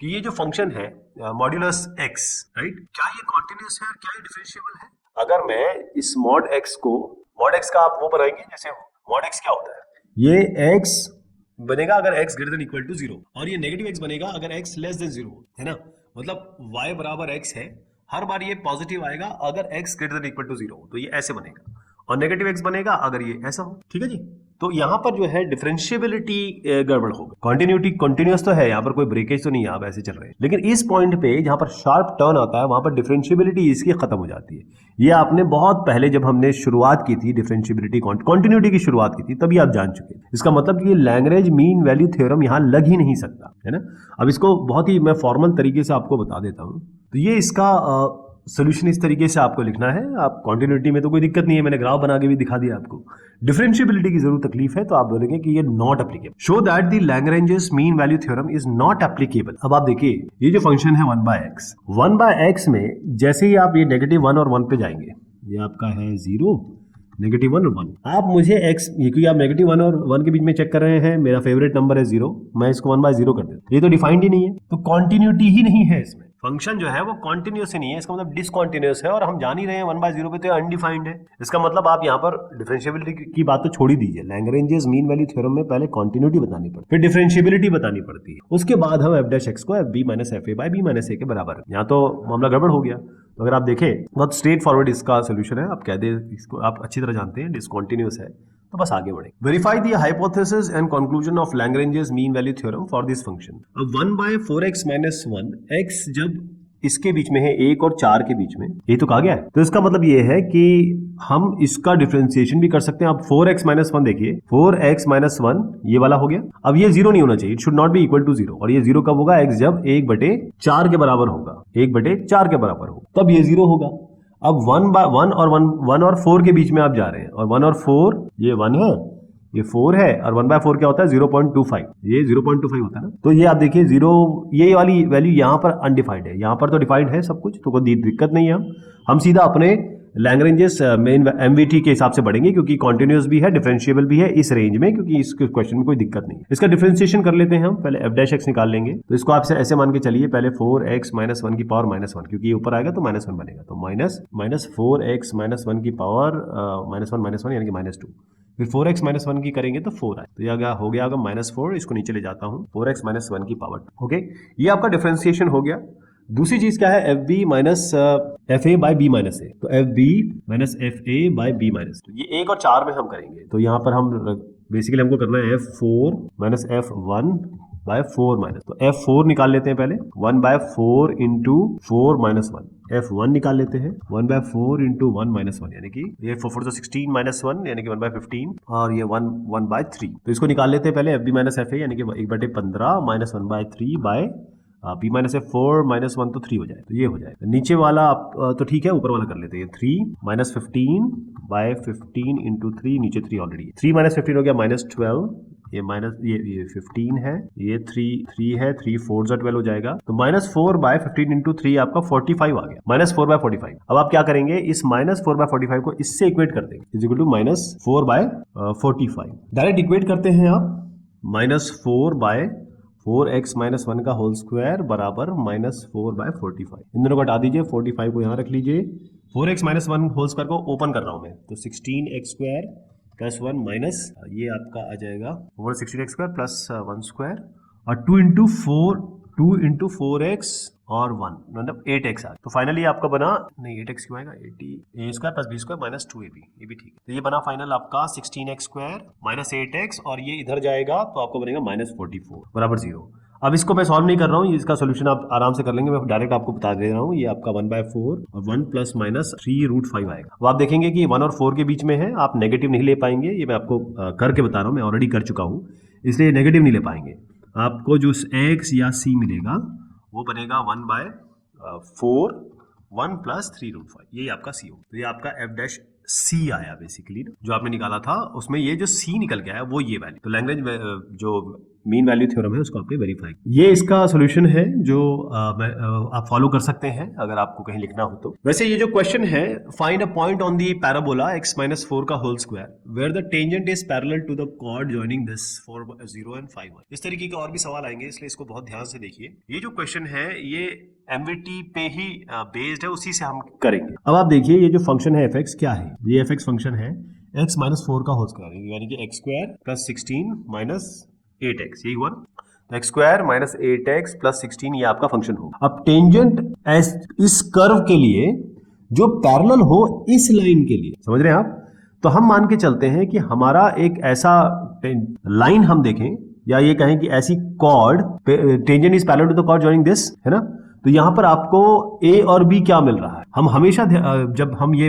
Speaker 1: कि ये जो फंक्शन है मॉड्यूलस x, राइट, क्या ये कॉन्टिन्यूस है, क्या ये डिफरेंशिएबल है। अगर मैं इस मॉड x का आप वो बनाएंगे, जैसे मॉड x क्या होता है, ये x बनेगा अगर x greater than equal to 0, और ये नेगेटिव x बनेगा अगर x लेस देन 0, है ना। मतलब y बराबर x है, हर बार ये पॉजिटिव आएगा अगर x greater than equal to 0 हो, तो ये ऐसे बनेगा, और नेगेटिव x बनेगा अगर ये ऐसा हो, ठीक है जी। तो यहाँ पर जो है डिफरेंशिएबिलिटी गड़बड़ होगा। कॉन्टिन्यूटी कंटिन्यूअस तो है, यहाँ पर कोई ब्रेकेज तो नहीं है, आप ऐसे चल रहे हैं, लेकिन इस पॉइंट पे जहाँ पर शार्प टर्न आता है वहां पर डिफरेंशिएबिलिटी इसकी खत्म हो जाती है। ये आपने बहुत पहले जब हमने शुरुआत की थी डिफरेंशिएबिलिटी कंटिन्यूटी की शुरुआत की थी, तभी आप जान चुके हैं। इसका मतलब ये लैग्रेंज मीन वैल्यू थ्योरम यहाँ लग ही नहीं सकता, है ना। अब इसको बहुत ही मैं फॉर्मल तरीके से आपको बता देता हूँ। तो ये इसका सोल्यूशन इस तरीके से आपको लिखना है। आप कॉन्टिन्यूटी में तो कोई दिक्कत नहीं है, मैंने ग्राफ बना के भी दिखा दिया आपको। डिफरेंशिएबिलिटी की जरूर तकलीफ है, तो आप बोलेंगे कि ये not applicable. Show that the Lagrange's mean value theorem is not applicable. अब आप देखिए ये जो फंक्शन है 1/x में जैसे ही आप ये -1 और 1 पे जाएंगे, ये आपका है 0, -1 और 1। आप मुझे x, क्योंकि आप -1 और 1 के बीच में चेक कर रहे हैं, मेरा फेवरेट नंबर है 0, मैं इसको 1/0 कर देता हूं। ये तो डिफाइंड ही नहीं है, तो कॉन्टिन्यूटी ही नहीं है इसमें। फंक्शन जो है वो कॉन्टिन्यूस ही नहीं है, इसका मतलब डिसकॉन्टिन्यूस है, और हम जान ही रहे हैं 1/0 पे तो अनडिफाइंड है। इसका मतलब आप यहाँ पर डिफरेंशिएबिलिटी की बात तो छोड़ ही दीजिए, लैग्रेंजेस मीन वैल्यू थ्योरम में पहले कॉन्टिन्यूटी बतानी पड़ती है, फिर डिफरेंशिएबिलिटी बतानी पड़ती है, उसके बाद हम f' को fb-fa/b-a के बराबर। यहाँ तो मामला गड़बड़ हो गया। तो अगर आप देखें बहुत स्ट्रेट फॉरवर्ड इसका सोल्यूशन है, आप कह दे इसको, आप अच्छी तरह जानते हैं डिसकॉन्टिन्यूस है, तो बस आगे बढ़े। Verify the hypothesis and conclusion of Lagrange's mean value theorem for this function. अब 1/4x - 1 x जब इसके बीच में है, 1 और 4 के बीच में, ये तो कहा गया है, तो इसका मतलब ये है कि हम इसका डिफरेंशिएशन भी कर सकते हैं। अब 4x - 1 देखिए, 4x - 1 ये वाला हो गया। अब ये 0 नहीं होना चाहिए, it should not be equal to 0, और ये 0 कब होगा, x जब 1/4 के बराबर होगा, 1/4 के बराबर होगा, तब ये 0 होगा। अब 1 और 4 के बीच में आप जा रहे हैं, और 1 और 4 ये 1 है, ये 4 है, और 1/4 क्या होता है 0.25, ये 0.25 होता है ना। तो ये आप देखिए 0, ये वाली वैल्यू यहाँ पर अनडिफाइंड है, यहाँ पर तो डिफाइंड है सब कुछ, तो कोई दिक्कत नहीं है। हम सीधा अपने लैग्रेंजेस मेन एमवीटी के हिसाब से बढ़ेंगे, क्योंकि कॉन्टिन्यूस भी है, डिफरेंशिएबल भी है इस रेंज में, क्योंकि इस क्वेश्चन में कोई दिक्कत नहीं है। इसका डिफरेंशिएशन कर लेते हैं हम, पहले f' निकाल लेंगे। तो इसको आप ऐसे मान के चलिए, पहले 4x - 1 की पावर -1, क्योंकि ये ऊपर आएगा तो -1 बनेगा, तो -4x - 1 की पावर -1 यानी कि -2, फिर 4x - 1 की करेंगे तो 4 आए, तो ये हो गया -4, इसको नीचे ले जाता हूँ, 4x - 1 की पावर। ओके, ये आपका डिफरेंशिएशन हो गया। दूसरी चीज क्या है, FB - FA/B-A, तो FB - FA/B-, तो ये 1 और 4 में हम करेंगे। तो यहाँ पर हम बेसिकली हमको करना है F4 - F1 बाय 4 माइनस, तो F4 निकाल लेते हैं पहले, 1/4 इंटू 4 माइनस 1, F1 निकाल लेते हैं 1/4 इंटू 1 माइनस 1, यानी कि ये 4 तो 16 माइनस 1 यानी कि 1/15 और ये 1/3, तो इसको निकाल लेते हैं पहले FB माइनस FA यानी कि 1/15 माइनस 1/3 बाय B माइनस है 4 माइनस 1 तो 3 हो जाए, तो ये हो जाए। नीचे वाला आप तो ठीक है, ऊपर वाला कर लेते हैं 3 माइनस 15 बाय 15 इंटू 3, नीचे 3 ऑलरेडी है, 3 माइनस 15 हो गया माइनस 12, ये माइनस ये 15 है, ये 3 है, 3 4 जा 12 हो जाएगा, तो माइनस 4 बाय 15 इंटू 3 आपका 45 आ गया, माइनस 4 बाय 45। अब आप क्या करेंगे, इस माइनस 4 बाय 45 को इससे इक्वेट कर देंगे, is equal to minus 4 by 45। Direct equate करते हैं आप, माइनस 4 बाय 4x माइनस 1 का होल स्क्वायर बराबर माइनस 4 बाय 45। इन दोनों को हटा दीजिए, 45 को यहाँ रख लीजिए, 4x माइनस 1 होल स्क्वायर को ओपन कर रहा हूँ मैं, तो 16x स्क्वायर प्लस 1 माइनस ये आपका आ जाएगा over 16x square plus 1 square और 2 इंटू 4x और 1 मतलब 8x आ, तो फाइनली आपका बना, नहीं 8x क्यों आएगा, 80a square plus b square minus 2ab, ये भी ठीक है, तो ये बना फाइनल आपका 16x स्क्वायर माइनस 8x और ये इधर जाएगा तो आपको बनेगा माइनस 44 बराबर 0। अब इसको मैं सॉल्व नहीं कर रहा हूँ, इसका सोल्यूशन आप आराम से कर लेंगे, मैं डायरेक्ट आपको बता दे रहा हूँ, ये आपका 1/4 और 1 प्लस माइनस 3√5 आएगा। अब आप देखेंगे कि 1 और 4 के बीच में है, आप नेगेटिव नहीं ले पाएंगे, ये मैं आपको करके बता रहा हूँ, मैं ऑलरेडी कर चुका हूँ, इसलिए नेगेटिव नहीं ले पाएंगे। आपको जो x या c मिलेगा वो बनेगा 1/4 1 प्लस 3√5, यही आपका c हो, तो ये आपका f' आया बेसिकली, जो आपने निकाला था उसमें ये जो c निकल गया है वो ये वैल्यू, तो लैग्रेंज जो मीन वैल्यू थ्योरम है उसको आपने वेरीफाई, ये इसका सॉल्यूशन है जो आप फॉलो कर सकते हैं अगर आपको कहीं लिखना हो तो। वैसे ये जो क्वेश्चन है, find a point on the parabola x minus 4 का whole square where the tangent is parallel to the chord joining this 4 0 and 5 1। इस तरीके के और भी सवाल आएंगे, इसलिए इसको बहुत ध्यान से देखिए। ये जो क्वेश्चन है ये MVT पे ही बेस्ड है, उसी से हम करेंगे। अब आप देखिए ये जो फंक्शन है fx क्या है, ये fx फंक्शन है x माइनस 4 का होल स्क्वायर यानी कि x square plus 16 minus 8x, यही हुआ, तो x square minus 8x plus 16 ये आपका फंक्शन हो। अब टेंजेंट इस कर्व के लिए जो पैरेलल हो इस लाइन के लिए, समझ रहे हैं आप, तो हम मान के चलते हैं कि हमारा एक ऐसा लाइन हम देखें या ये कहें कि ऐसी chord, tangent is parallel to the chord joining this, है ना, तो यहां पर आपको a और b क्या मिल रहा है। हम हमेशा जब हम ये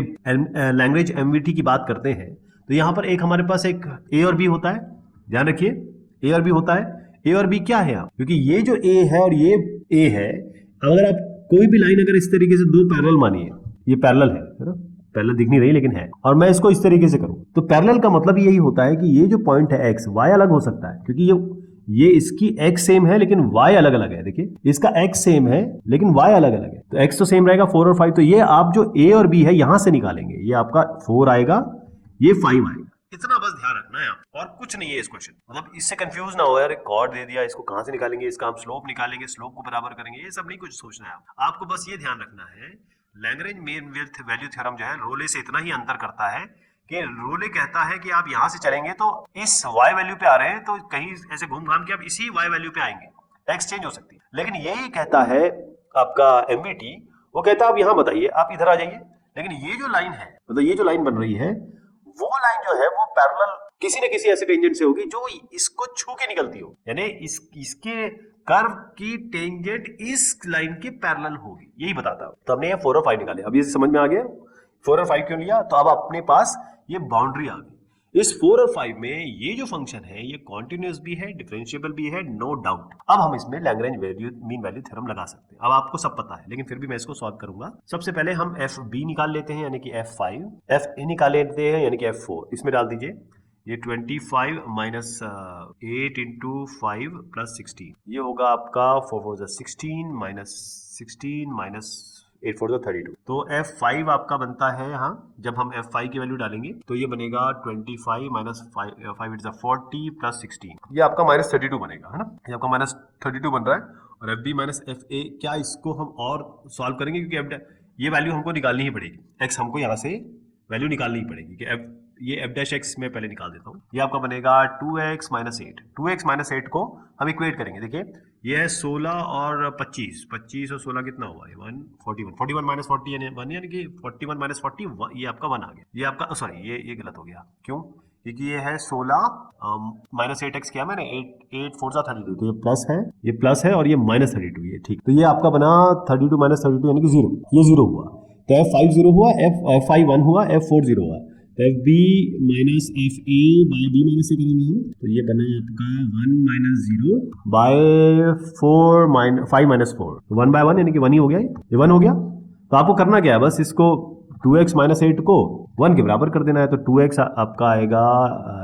Speaker 1: लैंग्वेज MVT की बात करते हैं तो यहां पर एक हमारे पास एक a और b होता है, ध्यान रखिए a और b होता है। a और b क्या है आप, क्योंकि ये जो a है और ये a है, अगर आप कोई भी लाइन अगर इस तरीके से दो पैरेलल मानिए, ये पैरेलल है ना, पैरेलल दिख नहीं रही लेकिन है, और मैं इसको इस तरीके से करूं तो पैरेलल का मतलब यही होता है कि ये जो पॉइंट है x y अलग हो सकता है, क्योंकि ये इसकी x सेम है लेकिन y अलग अलग है। देखिए इसका x सेम है लेकिन y अलग अलग है, तो x तो सेम रहेगा 4 और 5, तो ये आप जो a और b है यहां से निकालेंगे, ये आपका 4 आएगा, ये 5 आएगा, इतना बस ध्यान रखना है आप, और कुछ नहीं है इस क्वेश्चन, मतलब इससे कंफ्यूज ना हो यार, कॉर्ड दे दिया, इसको कहां से निकालेंगे, इसका हम स्लोप निकालेंगे, स्लोप को बराबर करेंगे, ये सब नहीं कुछ सोचना है आपको बस ये ध्यान रखना है लैग्रेंज मीन वैल्यू थ्योरम जो है रोले से इतना ही अंतर करता है कि रोले कहता है कि आप यहां से चलेंगे तो इस y वैल्यू पे आ रहे हैं तो कहीं ऐसे घूम घाम के आप इसी y वैल्यू पे आएंगे, x चेंज हो सकती है, लेकिन यही कहता है आपका MVT, वो कहता है आप यहां बताइए, आप इधर आ जाइए, लेकिन ये जो लाइन है, मतलब ये जो लाइन बन रही है वो लाइन जो है वो पैरेलल किसी न किसी ऐसे टेंजेंट से होगी जो इसको छू के निकलती हो, यानी इसके कर्व की टेंजेंट इस लाइन के पैरेलल होगी, यही बताता है। तो हमने ये 4 और 5 निकाले, अब ये समझ में आ गया 4 और 5 क्यों लिया, तो अब अपने पास ये बाउंड्री आ गई। इस 4 और 5 में ये जो फंक्शन है ये कॉन्टिन्यूअस भी है, डिफरेंशिएबल भी है, नो डाउट। अब हम इसमें लैग्रेंज मीन वैल्यू थ्योरम लगा सकते हैं, अब आपको सब पता है लेकिन फिर भी मैं इसको सॉल्व करूंगा। सबसे पहले हम FB निकाल लेते हैं यानी कि F5, FA निकाल लेते हैं यानी कि F4, इसमें डाल दीजिए ये 25 माइनस 8 इंटू 5 प्लस 16, ये होगा आपका 4 4 16 माइनस 16 माइनस 8 4 32, तो F5 आपका बनता है यहाँ, जब हम F5 की वैल्यू डालेंगे तो ये बनेगा 25 माइनस 5 इट्स 40 प्लस 16, ये आपका माइनस 32 बनेगा, है ना, ये आपका माइनस 32 बन रहा है। और FB माइनस FA, क्या इसको हम और सॉल्व करेंगे क्योंकि ये वैल्यू हमको निकालनी ही पड़ेगी, x हमको यहाँ से वैल्यू निकालनी ही पड़ेगी कि ये f' में पहले निकाल देता हूँ, ये आपका बनेगा 2x माइनस 8, 2x माइनस 8 को हम इक्वेट करेंगे, देखिए ये है 16 और 25, 25 और 16 कितना हुआ है 41, 41 माइनस 40 यानी 1, यानी कि 41 माइनस 40 ये आपका 1 आ गया, ये आपका सॉरी ये गलत हो गया, क्यों, क्योंकि ये है 16 माइनस 8x किया मैंने, 8 4 जा 32, तो ये प्लस है, ये प्लस है और ये माइनस 32, ये ठीक। तो ये आपका बना 32 माइनस 32 यानी कि 0, ये 0 हुआ। तो F5 0 हुआ, F5 1 हुआ, F4 0 हुआ। तो FB minus FA by B minus A करेंगे हम, तो ये बना आपका 1 माइनस 0 बाय 5 माइनस 4, 1 बाय 1 यानी कि 1 ही हो गया, ये 1 हो गया। तो आपको करना क्या है, बस इसको 2x माइनस 8 को 1 के बराबर कर देना है। तो 2x आपका आएगा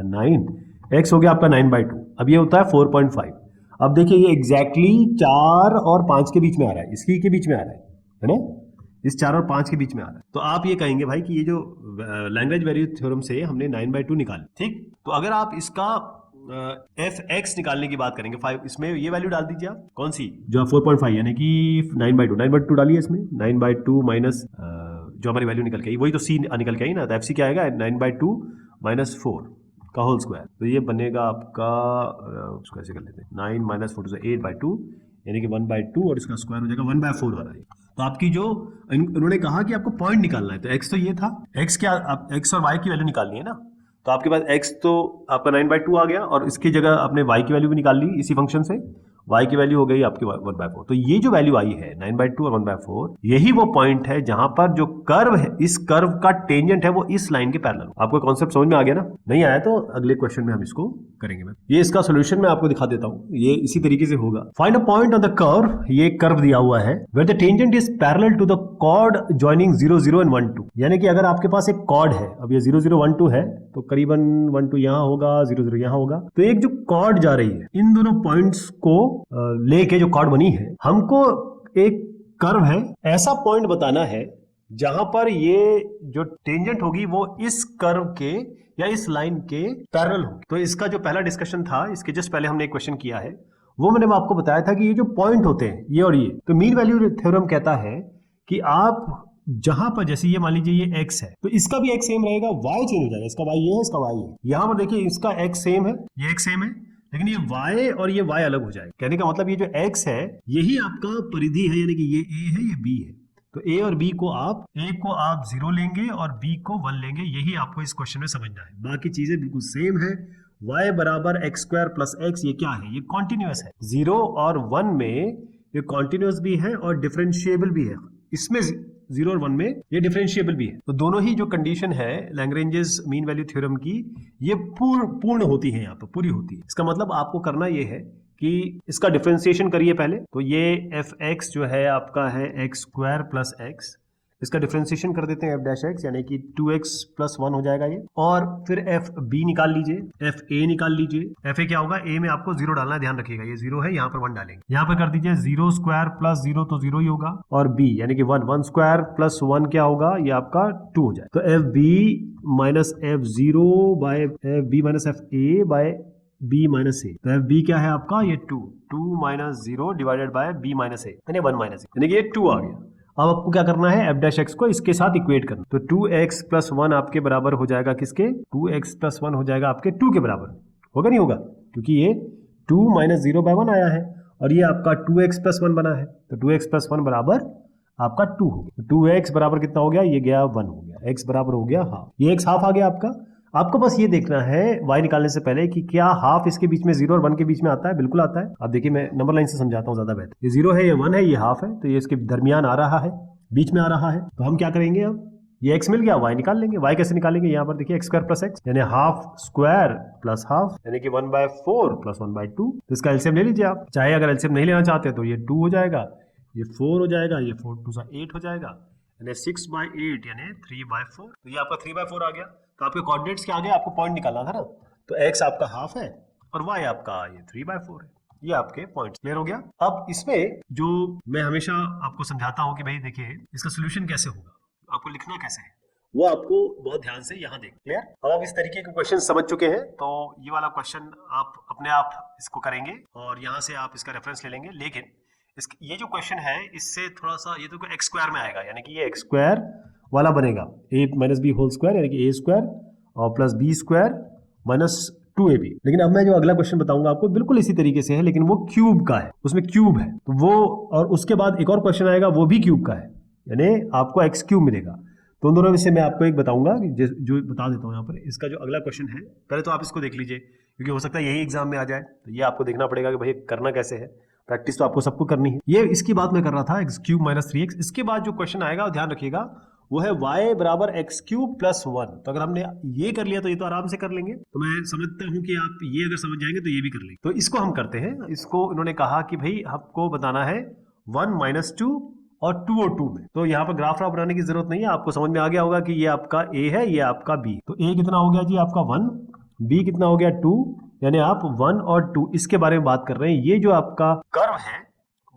Speaker 1: 9, x हो गया आपका 9/2। अब ये होता है 4.5। अब देखिए ये एग्जैक्टली 4 और 5 के बीच में आ रहा है, इसकी के बीच में आ रहा है ना, इस 4 और 5 के बीच में आ रहा है। तो आप ये कहेंगे भाई कि ये जो लैंग्वेज वैल्यू थ्योरम से हमने 9/2 निकाला, ठीक। तो अगर आप इसका fx निकालने की बात करेंगे 5, इसमें ये वैल्यू डाल दीजिए आप, कौन सी, जो 4.5 यानी कि 9/2 डालिए इसमें, 9/2 माइनस जो हमारी वैल्यू निकल के आई वही तो c निकल के आई ना। तो एफ सी क्या आएगा, 9/2 माइनस 4 का होल स्क्वायर। तो ये बनेगा आपका, उसको ऐसे कर लेते हैं, 9 माइनस 4 से 8/2 यानी कि 1/2 और इसका स्क्वायर हो जाएगा 1/4 हो रहा है। तो आपकी जो उन्होंने कहा कि आपको पॉइंट निकालना है, तो x तो ये था, x क्या, आप x और y की वैल्यू निकालनी है ना। तो आपके पास x तो आपका 9/2 आ गया और इसकी जगह आपने y की वैल्यू भी निकाल ली इसी फंक्शन से, y की वैल्यू हो गई आपकी 1/4। तो ये जो वैल्यू आई है 9/2 और 1/4, यही वो पॉइंट है जहां पर जो कर्व है, इस कर्व का टेंजेंट है वो इस लाइन के पैरेलल। आपको कॉन्सेप्ट समझ में आ गया ना? नहीं आया तो अगले क्वेश्चन में हम इसको करेंगे। मैं ये इसका सोल्यूशन मैं आपको दिखा देता हूं, ये इसी तरीके से होगा। Find a point on the curve, ये कर्व दिया हुआ है, where the tangent is parallel to the chord joining 0 0 and 1 2। यानी कि अगर आपके पास एक कॉर्ड है, अब ये 0 0 1 2 है, तो करीबन 1 2 यहां होगा, 0 0 यहां होगा, तो एक जो कॉर्ड जा रही है, इन दोनों पॉइंट्स को लेके जो कॉर्ड बनी है, हमको एक कर्व है, ऐसा पॉइंट बताना है जहां पर ये जो टेंजेंट होगी वो इस कर्व के या इस लाइन के पैरेलल होगी। तो इसका जो पहला डिस्कशन था, इसके जस्ट पहले हमने एक क्वेश्चन किया है, वो मैंने आपको बताया था कि ये जो पॉइंट होते हैं ये और ये, तो मीन वैल्यू थ्योरम कहता है कि आप जहां पर, जैसे ये मान लीजिए ये x है, तो इसका भी x सेम रहेगा, y चेंज हो जाएगा, इसका y ये है, इसका y है। यहां पर देखिए इसका x सेम है, ये x सेम है, लेकिन ये y और ये y अलग हो जाएगा। कहने का मतलब ये जो x है यही आपका परिधि है, यानी कि ये a है, ये b है। तो a और b को आप, a को आप 0 लेंगे और b को 1 लेंगे, यही आपको इस क्वेश्चन में समझना है। बाकी चीजें बिल्कुल सेम है। y बराबर एक्स स्क्वायर प्लस एक्स, ये क्या है, ये कॉन्टिन्यूअस है। 0 और 1 में ये कॉन्टिन्यूअस भी है और डिफरेंशिएबल भी है, इसमें 0 और 1 में ये डिफरेंशिएबल भी है। तो दोनों ही जो कंडीशन है लैग्रेंजेस मीन वैल्यू थ्योरम की, ये पूर्ण होती है, यहाँ पर पूरी होती है। इसका मतलब आपको करना ये है कि इसका डिफरेंशिएशन करिए पहले। तो ये fx जो है आपका है एक्स स्क्वायर प्लस एक्स, इसका डिफरेंशिएशन कर देते हैं f डैश एक्स, यानी कि 2x प्लस 1 हो जाएगा ये। और फिर एफ बी निकाल लीजिए, एफ ए निकाल लीजिए। एफ ए क्या होगा, ए में आपको 0 डालना है, ध्यान रखिएगा, ये 0 है, यहाँ पर 1 डालेंगे। यहाँ पर कर दीजिए 0 स्क्वायर प्लस 0, तो 0 ही होगा, और बी यानी कि 1 स्क्वायर प्लस 1 क्या होगा, ये आपका 2 हो जाए। तो f b minus f 0 by f b minus f a by b minus a. तो एफ बी क्या है आपका, ये 2 minus 0 divided by b minus a, यानी 1 माइनस ए, यानी कि ये 2 आ गया। अब आपको क्या करना है, एफ डैश एक्स को इसके साथ इक्वेट करना। तो 2x प्लस 1 आपके बराबर हो जाएगा किसके, 2x प्लस 1 हो जाएगा आपके 2 के बराबर, होगा नहीं होगा, क्योंकि ये 2 माइनस 0 बाय 1 आया है और ये आपका 2x प्लस 1 बना है। तो 2x प्लस 1 बराबर आपका 2 हो गया। 2x बराबर कितना हो गया, ये गया 1 हो गया, x बराबर हो गया हाफ, ये x हाफ आ गया आपका। आपको बस ये देखना है y निकालने से पहले कि क्या हाफ इसके बीच में 0 और 1 के बीच में आता है, बिल्कुल आता है। आप देखिए मैं नंबर लाइन से समझाता हूँ ज्यादा बेहतर। ये 0 है, ये 1 है, ये हाफ है, तो ये इसके दरमियान आ रहा है, बीच में आ रहा है। तो हम क्या करेंगे, अब ये x मिल गया, y निकाल लेंगे। y कैसे निकालेंगे, यहाँ पर देखिए एक्स स्क्वायर प्लस एक्स, यानी हाफ स्क्वायर प्लस हाफ, यानी कि 1/4 प्लस 1/2। तो इसका एलसीएम ले लीजिए आप, चाहे अगर एलसीएम नहीं लेना चाहते तो ये 2 हो जाएगा, ये 4 हो जाएगा, ये 4 2 8 हो जाएगा, यानी 6/8 यानी 3/4। तो ये आपका 3/4 आ गया। तो आपके कोऑर्डिनेट्स क्या आ गए, आपको पॉइंट निकालना था ना। तो x आपका हाफ है और y आपका ये 3/4 है। ये आपके पॉइंट्स क्लियर हो गया। अब इसमें जो मैं हमेशा आपको समझाता हूं कि भाई देखिए इसका सोल्यूशन कैसे होगा, आपको लिखना कैसे है, वो आपको बहुत ध्यान से यहाँ देख। क्लियर। अब आप इस तरीके के क्वेश्चन समझ चुके हैं, तो ये वाला क्वेश्चन आप अपने आप इसको करेंगे और यहाँ से आप इसका रेफरेंस ले लेंगे। लेकिन ये जो क्वेश्चन है इससे थोड़ा सा, ये तो एक्स स्क्वायर में आएगा, यानी कि ये एक्स स्क्वायर वाला बनेगा, a minus b whole square, यानी कि a स्क्वायर और plus b square minus 2ab। लेकिन अब मैं जो अगला क्वेश्चन बताऊंगा आपको बिल्कुल इसी तरीके से है, लेकिन वो क्यूब का है, उसमें क्यूब है। तो वो, और उसके बाद एक और क्वेश्चन आएगा वो भी क्यूब का है, यानी आपको एक्स क्यूब मिलेगा। तो उन दोनों में से मैं आपको एक बताऊंगा जो बता देता हूँ यहाँ पर। इसका जो अगला क्वेश्चन है, पहले तो आप इसको देख लीजिए क्योंकि हो सकता है यही एग्जाम में आ जाए, तो ये आपको देखना पड़ेगा कि भाई करना कैसे है। प्रैक्टिस तो आपको सबको करनी है। ये इसकी बात मैं कर रहा था, एक्स क्यूब माइनस 3x। इसके बाद जो क्वेश्चन आएगा ध्यान रखिएगा, वो है y बराबर एक्स क्यूब प्लस 1। तो अगर हमने ये कर लिया तो ये तो आराम से कर लेंगे। तो मैं समझता हूं कि आप ये अगर समझ जाएंगे तो ये भी कर लेंगे। तो इसको हम करते हैं। इसको इन्होंने कहा कि भाई आपको बताना है 1 माइनस 2 और 2 और 2 में। तो यहाँ पर ग्राफ बनाने की जरूरत नहीं है, आपको समझ में आ गया होगा कि ये आपका a है, ये आपका b। तो a कितना हो गया जी आपका 1, b कितना हो गया 2, यानी आप 1 और 2 इसके बारे में बात कर रहे हैं। ये जो आपका कर्व है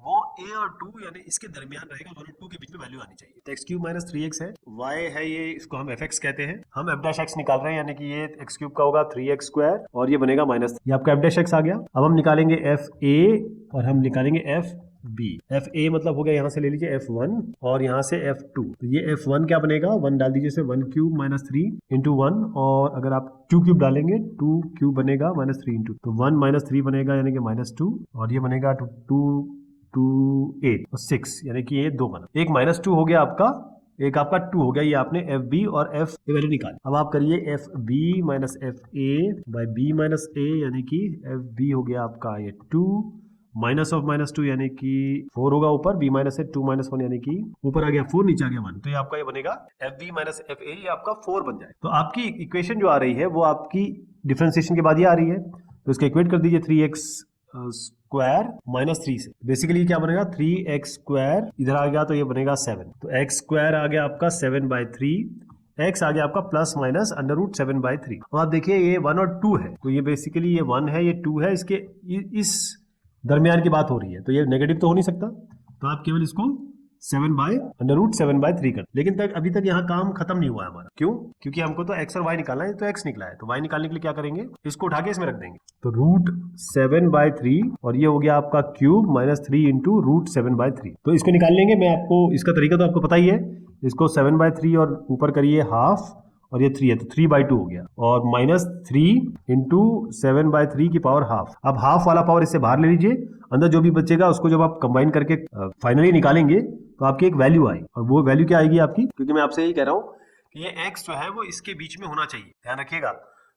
Speaker 1: वो a और 2 यानी इसके दरमियान रहेगा, 1 और 2 के बीच में वैल्यू आनी चाहिए। तो एक्स क्यूब माइनस 3x है, y है ये, इसको हम fx कहते हैं। हम f डैश x निकाल रहे हैं, यानी कि ये एक्स क्यूब का होगा 3x स्क्वायर और ये बनेगा माइनस, ये आपका f डैश x आ गया। अब हम निकालेंगे fa और हम निकालेंगे fb। fa मतलब हो गया, यहाँ से ले लीजिए f1 और यहाँ से f2। तो ये f1 क्या बनेगा, 1 डाल दीजिए, से 1 क्यूब माइनस 3 इंटू 1, और अगर आप 2 क्यूब डालेंगे 2 क्यूब बनेगा माइनस 3 इंटू, तो 1 माइनस 3 बनेगा यानी कि माइनस 2, और ये बनेगा 2 8 और 6, यानी कि ये 2 बना। एक माइनस 2 हो गया आपका, एक आपका 2 हो गया। ये आपने एफ बी और एफ ए वैल्यू निकाली। अब आप करिए f b minus f a by b minus a, यानी कि एफ बी हो गया आपका ये 2 माइनस ऑफ माइनस 2 यानी कि 4 होगा ऊपर, b माइनस है 2 माइनस 1 यानी कि ऊपर आ गया 4, नीचे आ गया 1। तो ये आपका ये बनेगा f b minus f a, ये आपका 4 बन जाए। तो आपकी इक्वेशन जो आ रही है वो आपकी डिफरेंशिएशन के बाद ये आ रही है, तो इसका इक्वेट कर दीजिए 3x स्क्वायर माइनस 3 से। बेसिकली क्या बनेगा 3x स्क्वायर, इधर आ गया तो ये बनेगा 7। तो x स्क्वायर आ गया आपका 7/3, x आ गया आपका प्लस माइनस अंडर रूट 7/3। अब आप देखिए ये 1 और 2 है, तो ये बेसिकली ये 1 है, ये 2 है, इसके इस दरमियान की बात हो रही है, तो ये नेगेटिव तो हो नहीं सकता। तो आप केवल इसको 7/√7/3 कर। लेकिन तक अभी तक यहाँ काम खत्म नहीं हुआ है हमारा। क्यों? क्योंकि हमको तो x और y निकालना है, तो x निकला है, तो y निकालने के लिए क्या करेंगे, इसको उठा के इसमें रख देंगे। तो √7/3 और ये हो गया आपका क्यूब माइनस 3 इंटू √7/3। तो इसको निकाल लेंगे, मैं आपको इसका तरीका तो आपको पता ही है। इसको 7/3 और ऊपर करिए हाफ, और ये 3 है तो 3/2 हो गया, और माइनस 3 इंटू 7/3 की पावर हाफ। अब हाफ वाला पावर इससे बाहर ले लीजिए, अंदर जो भी बचेगा उसको जब आप कंबाइन करके फाइनली निकालेंगे तो आपकी एक वैल्यू आई, और वो वैल्यू क्या आएगी आपकी, क्योंकि मैं आपसे यही कह रहा हूँ कि ये x जो है वो इसके बीच में होना चाहिए, ध्यान रखिएगा।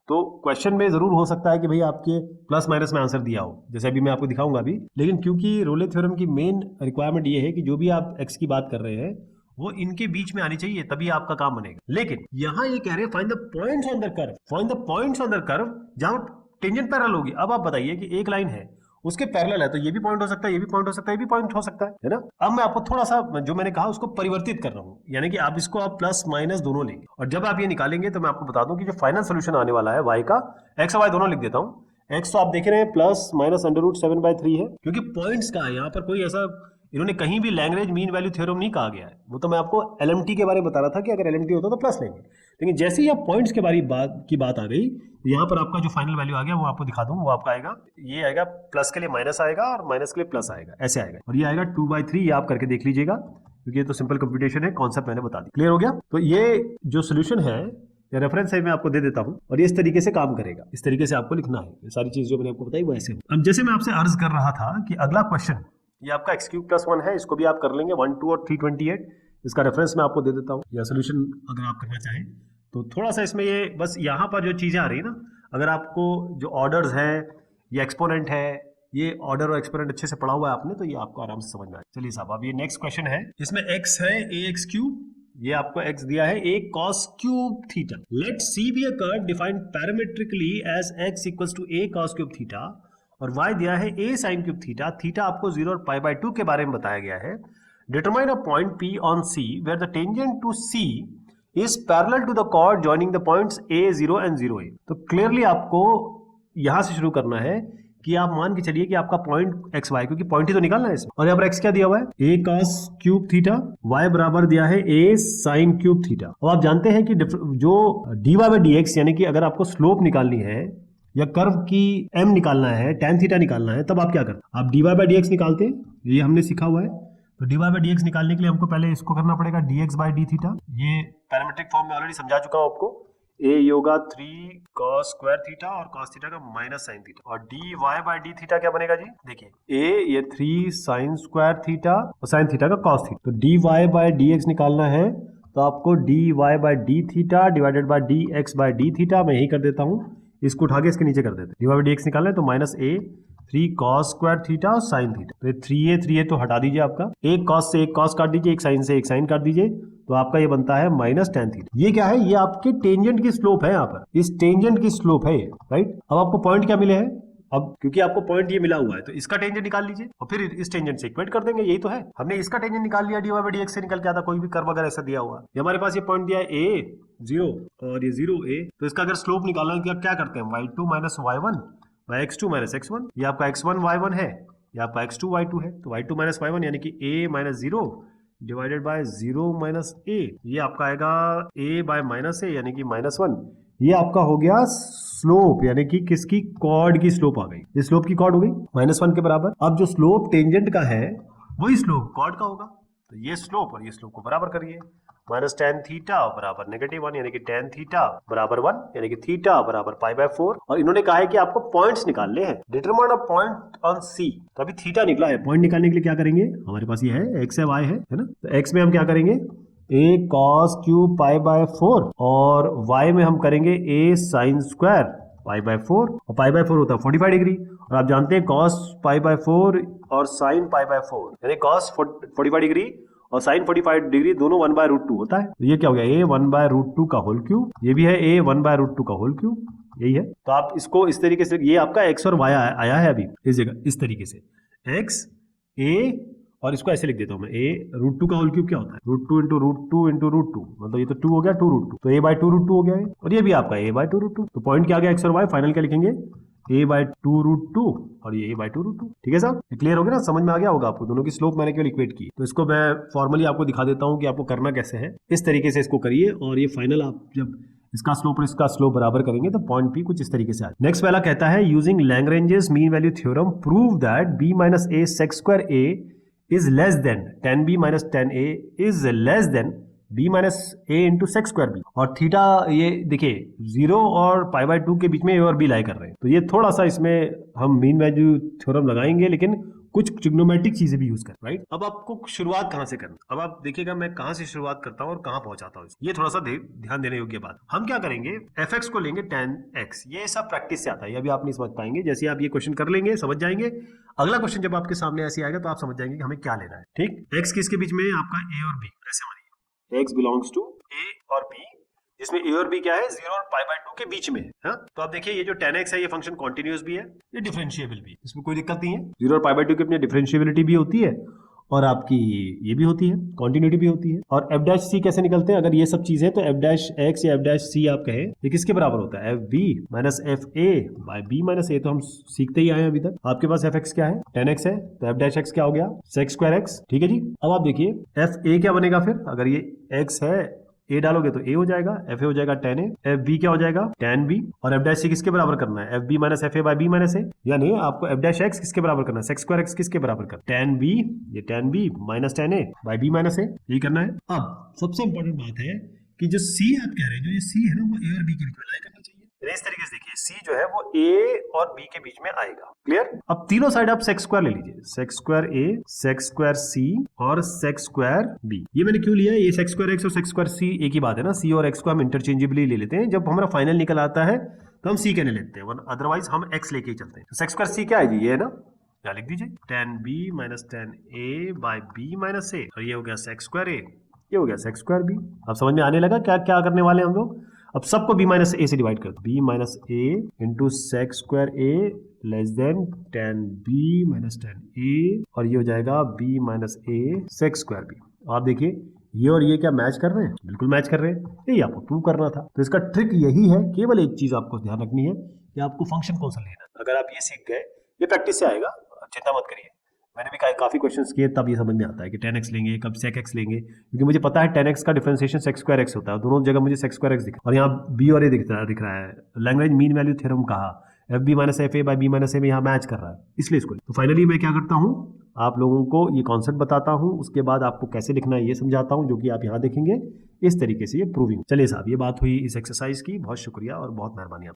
Speaker 1: तो क्वेश्चन में जरूर हो सकता है कि भाई आपके प्लस माइनस में आंसर दिया हो, जैसे अभी मैं आपको दिखाऊंगा अभी, लेकिन क्योंकि रोले थ्योरम की मेन रिक्वायरमेंट ये है कि जो भी आप x की बात कर रहे हैं वो इनके बीच में आनी चाहिए, तभी आपका काम बनेगा। लेकिन यहाँ ये कह रहे हैं find the points on the curve, find the points on the curve जहां टेंजेंट पैरेलल होगी। अब आप बताइए कि एक लाइन है उसके पैरेलल है, तो ये भी पॉइंट हो सकता है, ये भी पॉइंट हो सकता है, ये भी पॉइंट हो सकता है ना। अब मैं आपको थोड़ा सा जो मैंने कहा उसको परिवर्तित कर रहा हूँ, यानी कि आप इसको आप प्लस माइनस दोनों लेंगे, और जब आप ये निकालेंगे तो मैं आपको बता दूं कि जो फाइनल सोल्यूशन आने वाला है y का, x और y दोनों लिख देता हूँ। x तो आप देख रहे हैं प्लस माइनस अंडर रूट 7/3 है, क्योंकि पॉइंट्स का है यहाँ पर, कोई ऐसा इन्होंने कहीं भी लैग्रेंज मीन वैल्यू थ्योरम नहीं कहा गया है। वो तो मैं आपको एलएमटी के बारे में बता रहा था कि अगर एलएमटी होता तो प्लस लेंगे, लेकिन जैसे ही आप पॉइंट्स के बारे की बात आ गई, यहाँ पर आपका जो फाइनल वैल्यू आ गया वो आपको दिखा दूं, वो आपका आएगा, ये आएगा प्लस के लिए माइनस आएगा और माइनस के लिए प्लस आएगा, ऐसे आएगा, और ये आएगा 2/3। ये आप करके देख लीजिएगा, क्योंकि ये तो सिंपल कंप्यूटेशन है, कॉन्सेप्ट मैंने बता दी। क्लियर हो गया? तो ये जो सोल्यूशन है या रेफरेंस है मैं आपको दे देता हूं, और ये इस तरीके से काम करेगा, इस तरीके से आपको लिखना है। ये सारी चीज जो मैंने आपको बताई वो ऐसे हो। अब जैसे मैं आपसे अर्ज कर रहा था कि अगला क्वेश्चन ये आपका x³ + 1 है, इसको भी आप कर लेंगे 1 2 और 328। इसका रेफरेंस मैं आपको दे देता हूँ, या सोल्यूशन अगर आप करना चाहें तो थोड़ा सा इसमें ये बस यहाँ पर जो चीजें आ रही है ना, अगर आपको जो ऑर्डर्स है या एक्सपोनेंट है, ये ऑर्डर और एक्सपोनेंट अच्छे से पढ़ा हुआ है आपने, तो ये आपको आराम से समझ में आए। चलिए साहब, अब ये नेक्स्ट क्वेश्चन है, इसमें x है ax³, ये आपको x दिया है a cos³ theta. Let c be a curve defined parametrically as x = a cos³ theta, और y दिया है a sin³ थीटा। थीटा आपको 0 और π/2 के बारे में बताया गया है। Determine a point P on C where the tangent to C is parallel to the chord joining the points A0 and 0a। तो क्लियरली आपको यहां से शुरू करना है कि आप मान के चलिए कि आपका पॉइंट xy, क्योंकि पॉइंट ही तो निकालना है इसमें, और यहाँ पर x क्या दिया हुआ है a cos³ थीटा, y बराबर दिया है a sin³ थीटा। अब आप जानते हैं कि जो dy/dx यानी कि अगर आपको स्लोप निकालनी है या कर्व की m निकालना है, tan थीटा निकालना है, तब आप क्या करते, आप dy/dx निकालते हैं, ये हमने सीखा हुआ है। तो dy/dx निकालने के लिए हमको पहले इसको करना पड़ेगा dx/d थीटा। ये पैरामीट्रिक फॉर्म में ऑलरेडी समझा चुका हूं आपको। a योगा 3 cos² थीटा और cos थीटा का माइनस sin थीटा, और dy/d थीटा क्या बनेगा जी, देखिए a ये 3 sin² थीटा और sin थीटा का cos थीटा। तो dy/dx निकालना है तो आपको d y by d theta divided by d x by d theta मैं यही कर देता हूँ, इसको उठा के इसके नीचे कर देते हैं। D y by d x निकालना है तो minus a 3 cos square theta और साइन थीटा, तो 3a तो हटा दीजिए, आपका एक cos से एक cos काट दीजिए, एक साइन से एक साइन काट दीजिए, तो आपका ये बनता है माइनस tan थीटा। ये क्या है, ये आपके टेंजेंट की स्लोप है, यहाँ पर इस टेंजेंट की स्लोप है ये, राइट। अब आपको पॉइंट क्या मिले हैं, अब क्योंकि आपको पॉइंट ये मिला हुआ है तो इसका टेंजेंट निकाल लीजिए और फिर इस टेंजेंट से इक्वेट कर देंगे, यही तो है। हमने इसका टेंजेंट निकाल लिया, d y by d x से निकल के आता, कोई भी कर्व वगैरह ऐसा दिया हुआ है, हमारे पास ये पॉइंट दिया है a 0 और ये 0a, तो इसका अगर स्लोप निकालना है क्या करते हैं, y2 minus y1 by x2 minus x1, ये आपका x1 y1 है, ये आपका x2 y2 है, तो y2 माइनस y1 यानी कि a minus 0 divided bye 0 minus a, ये आपका आएगा a बाय माइनस a यानी कि माइनस 1, ये आपका हो गया स्लोप, यानी कि किसकी, कॉर्ड की स्लोप आ गई, ये स्लोप की कॉर्ड हो गई माइनस 1 के बराबर। अब जो स्लोप टेंजेंट का है वही स्लोप कॉर्ड का होगा, तो ये स्लोप और ये स्लोप को बराबर करिए, माइनस tan थीटा बराबर -1 यानी कि tan थीटा बराबर 1 यानी कि थीटा बराबर π/4, और इन्होंने कहा है कि आपको पॉइंट्स निकालने हैं, determine a point on C, तो अभी थीटा निकला है, पॉइंट निकालने के लिए क्या करेंगे, हमारे पास ये है x है y है ना, तो x में हम क्या करेंगे a cos क्यूब π/4 और y में हम करेंगे a sin स्क्वायर π/4, और π/4 होता है 45 डिग्री, और आप जानते हैं cos π/4 और sin π/4 यानी cos 45 डिग्री और साइन 45 डिग्री दोनों 1/√2 होता है, तो ये क्या हो गया, a 1/√2 का होल क्यूब, ये भी है a 1/√2 का होल क्यूब, यही है। तो आप इसको इस तरीके से, ये आपका x और y आया है अभी इस जगह, इस तरीके से x a, और इसको ऐसे लिख देता हूं मैं, a √2 का होल क्यूब क्या होता है, √2 इंटू √2 इंटू √2, मतलब ये तो 2 हो गया 2√2, तो a/2√2 हो गया है, और ये भी आपका a/2√2, तो पॉइंट क्या आ गया x और y, फाइनल क्या लिखेंगे a/2√2 और ये a/2√2, ठीक है साहब, क्लियर हो गया ना, समझ में आ गया होगा आपको, दोनों की स्लोप मैंने केवल इक्वेट की, तो इसको मैं फॉर्मली आपको दिखा देता हूं कि आपको करना कैसे है, इस तरीके से इसको करिए, और ये फाइनल आप जब इसका स्लोप और इसका स्लोप बराबर करेंगे तो पॉइंट भी कुछ इस तरीके से आए। नेक्स्ट वाला कहता है using Lagrange's mean value theorem prove that b minus a sec square a is less than tan b minus tan a is less than b minus a into sec square b, और theta ये देखिए 0 और π/2 के बीच में a और b लाई कर रहे हैं, तो ये थोड़ा सा इसमें हम मीन वैल्यू थ्योरम लगाएंगे, लेकिन कुछ ट्रिग्नोमेट्रिक चीजें भी यूज करें, राइट। अब आपको शुरुआत कहां से करना, अब आप देखिएगा मैं कहां से शुरुआत करता हूं और कहां पहुंचाता हूं, ये थोड़ा सा ध्यान देने योग्य बात। हम क्या करेंगे, fx को लेंगे tan x, ये सब प्रैक्टिस से आता है, ये अभी आप नहीं समझ पाएंगे, जैसे आप ये क्वेश्चन कर लेंगे समझ जाएंगे, अगला क्वेश्चन जब आपके सामने ऐसे आएगा तो आप समझ जाएंगे कि हमें क्या लेना है, ठीक। x किसके बीच में है, आपका a और b, ऐसे मानिए x बिलोंग्स टू a और b, जिसमें a और b क्या है, 0 और π/2 के बीच में है, हाँ? तो आप देखिए ये जो tan x है ये फंक्शन कॉन्टिन्यूअस भी है, ये डिफरेंशिएबल भी, इसमें कोई दिक्कत नहीं है, 0 और π/2 की अपनी डिफरेंशिएबिलिटी भी होती है और आपकी ये भी होती है, कॉन्टिन्यूटी भी होती है। और f' कैसे निकलते हैं, अगर ये सब चीजें, तो f' या f' आप कहें ये किसके बराबर होता है, fb minus fa by b minus a, तो हम सीखते ही आए हैं अभी तक। आपके पास fx क्या है, tan x है, तो f' क्या हो गया, sec स्क्वायर x, ठीक है जी। अब आप देखिए fa क्या बनेगा फिर, अगर ये x है a डालोगे तो a हो जाएगा, fa हो जाएगा tan a, fb क्या हो जाएगा tan b, और f' किसके बराबर करना है, fb minus fa by b minus a, यानी आपको f' किसके बराबर करना है, sec स्क्वायर x किसके बराबर करना है, tan b, ये tan b minus tan a by b minus a, यही करना है। अब सबसे इंपॉर्टेंट बात है कि जो c आप कह रहे हैं, जो ये c है ना, वो a और b के बीच में लाई करना चाहिए, इस तरीके से देखिए c जो है वो a और b के बीच में आएगा, क्लियर। अब तीनों साइड आप सेक स्क्वायर ले लीजिए, sec square a, sec square c और सेक स्क्वायर b। ये मैंने क्यों लिया है, ये सेक स्क्वायर x और सेक स्क्वायर c एक ही बात है ना, c और x को हम इंटरचेंजेबली ले लेते हैं, जब हमारा फाइनल निकल आता है तो हम c कहने लेते हैं, अदरवाइज हम x लेके ही चलते हैं। तो सेक स्क्वायर c क्या है जी, ये है ना, यहाँ लिख दीजिए tan b minus tan a by b minus a, और ये हो गया सेक स्क्वायर a, ये हो गया सेक स्क्वायर b। अब समझ में आने लगा क्या क्या करने वाले हम लोग, अब सबको b माइनस a से डिवाइड कर दो, b minus a into sec square a less than tan b minus tan a, और ये हो जाएगा b minus a sec square b। आप देखिए ये और ये क्या मैच कर रहे हैं, बिल्कुल मैच कर रहे हैं, यही आपको प्रूव करना था। तो इसका ट्रिक यही है, केवल एक चीज आपको ध्यान रखनी है कि आपको फंक्शन कौन सा लेना है। अगर आप ये सीख गए, ये प्रैक्टिस से आएगा, चिंता मत करिए, मैंने भी काफी क्वेश्चन्स किए तब ये समझ में आता है कि tan x लेंगे कब sec x लेंगे, क्योंकि मुझे पता है tan x का डिफरेंशिएशन sec स्क्वायर x होता है, दोनों जगह मुझे sec स्क्वायर x दिखा, और यहाँ b और a दिख रहा है, लैग्रेंज मीन वैल्यू थ्योरम कहा, fb minus fa by b minus a में यहाँ मैच कर रहा है, इसलिए इसको। तो फाइनली मैं क्या करता हूँ, आप लोगों को ये कॉन्सेप्ट बताता हूँ, उसके बाद आपको कैसे लिखना है ये समझाता हूँ, जो कि आप यहाँ देखेंगे इस तरीके से ये प्रूविंग। चलिए साहब, ये बात हुई इस एक्सरसाइज की, बहुत शुक्रिया और बहुत मेहरबानी।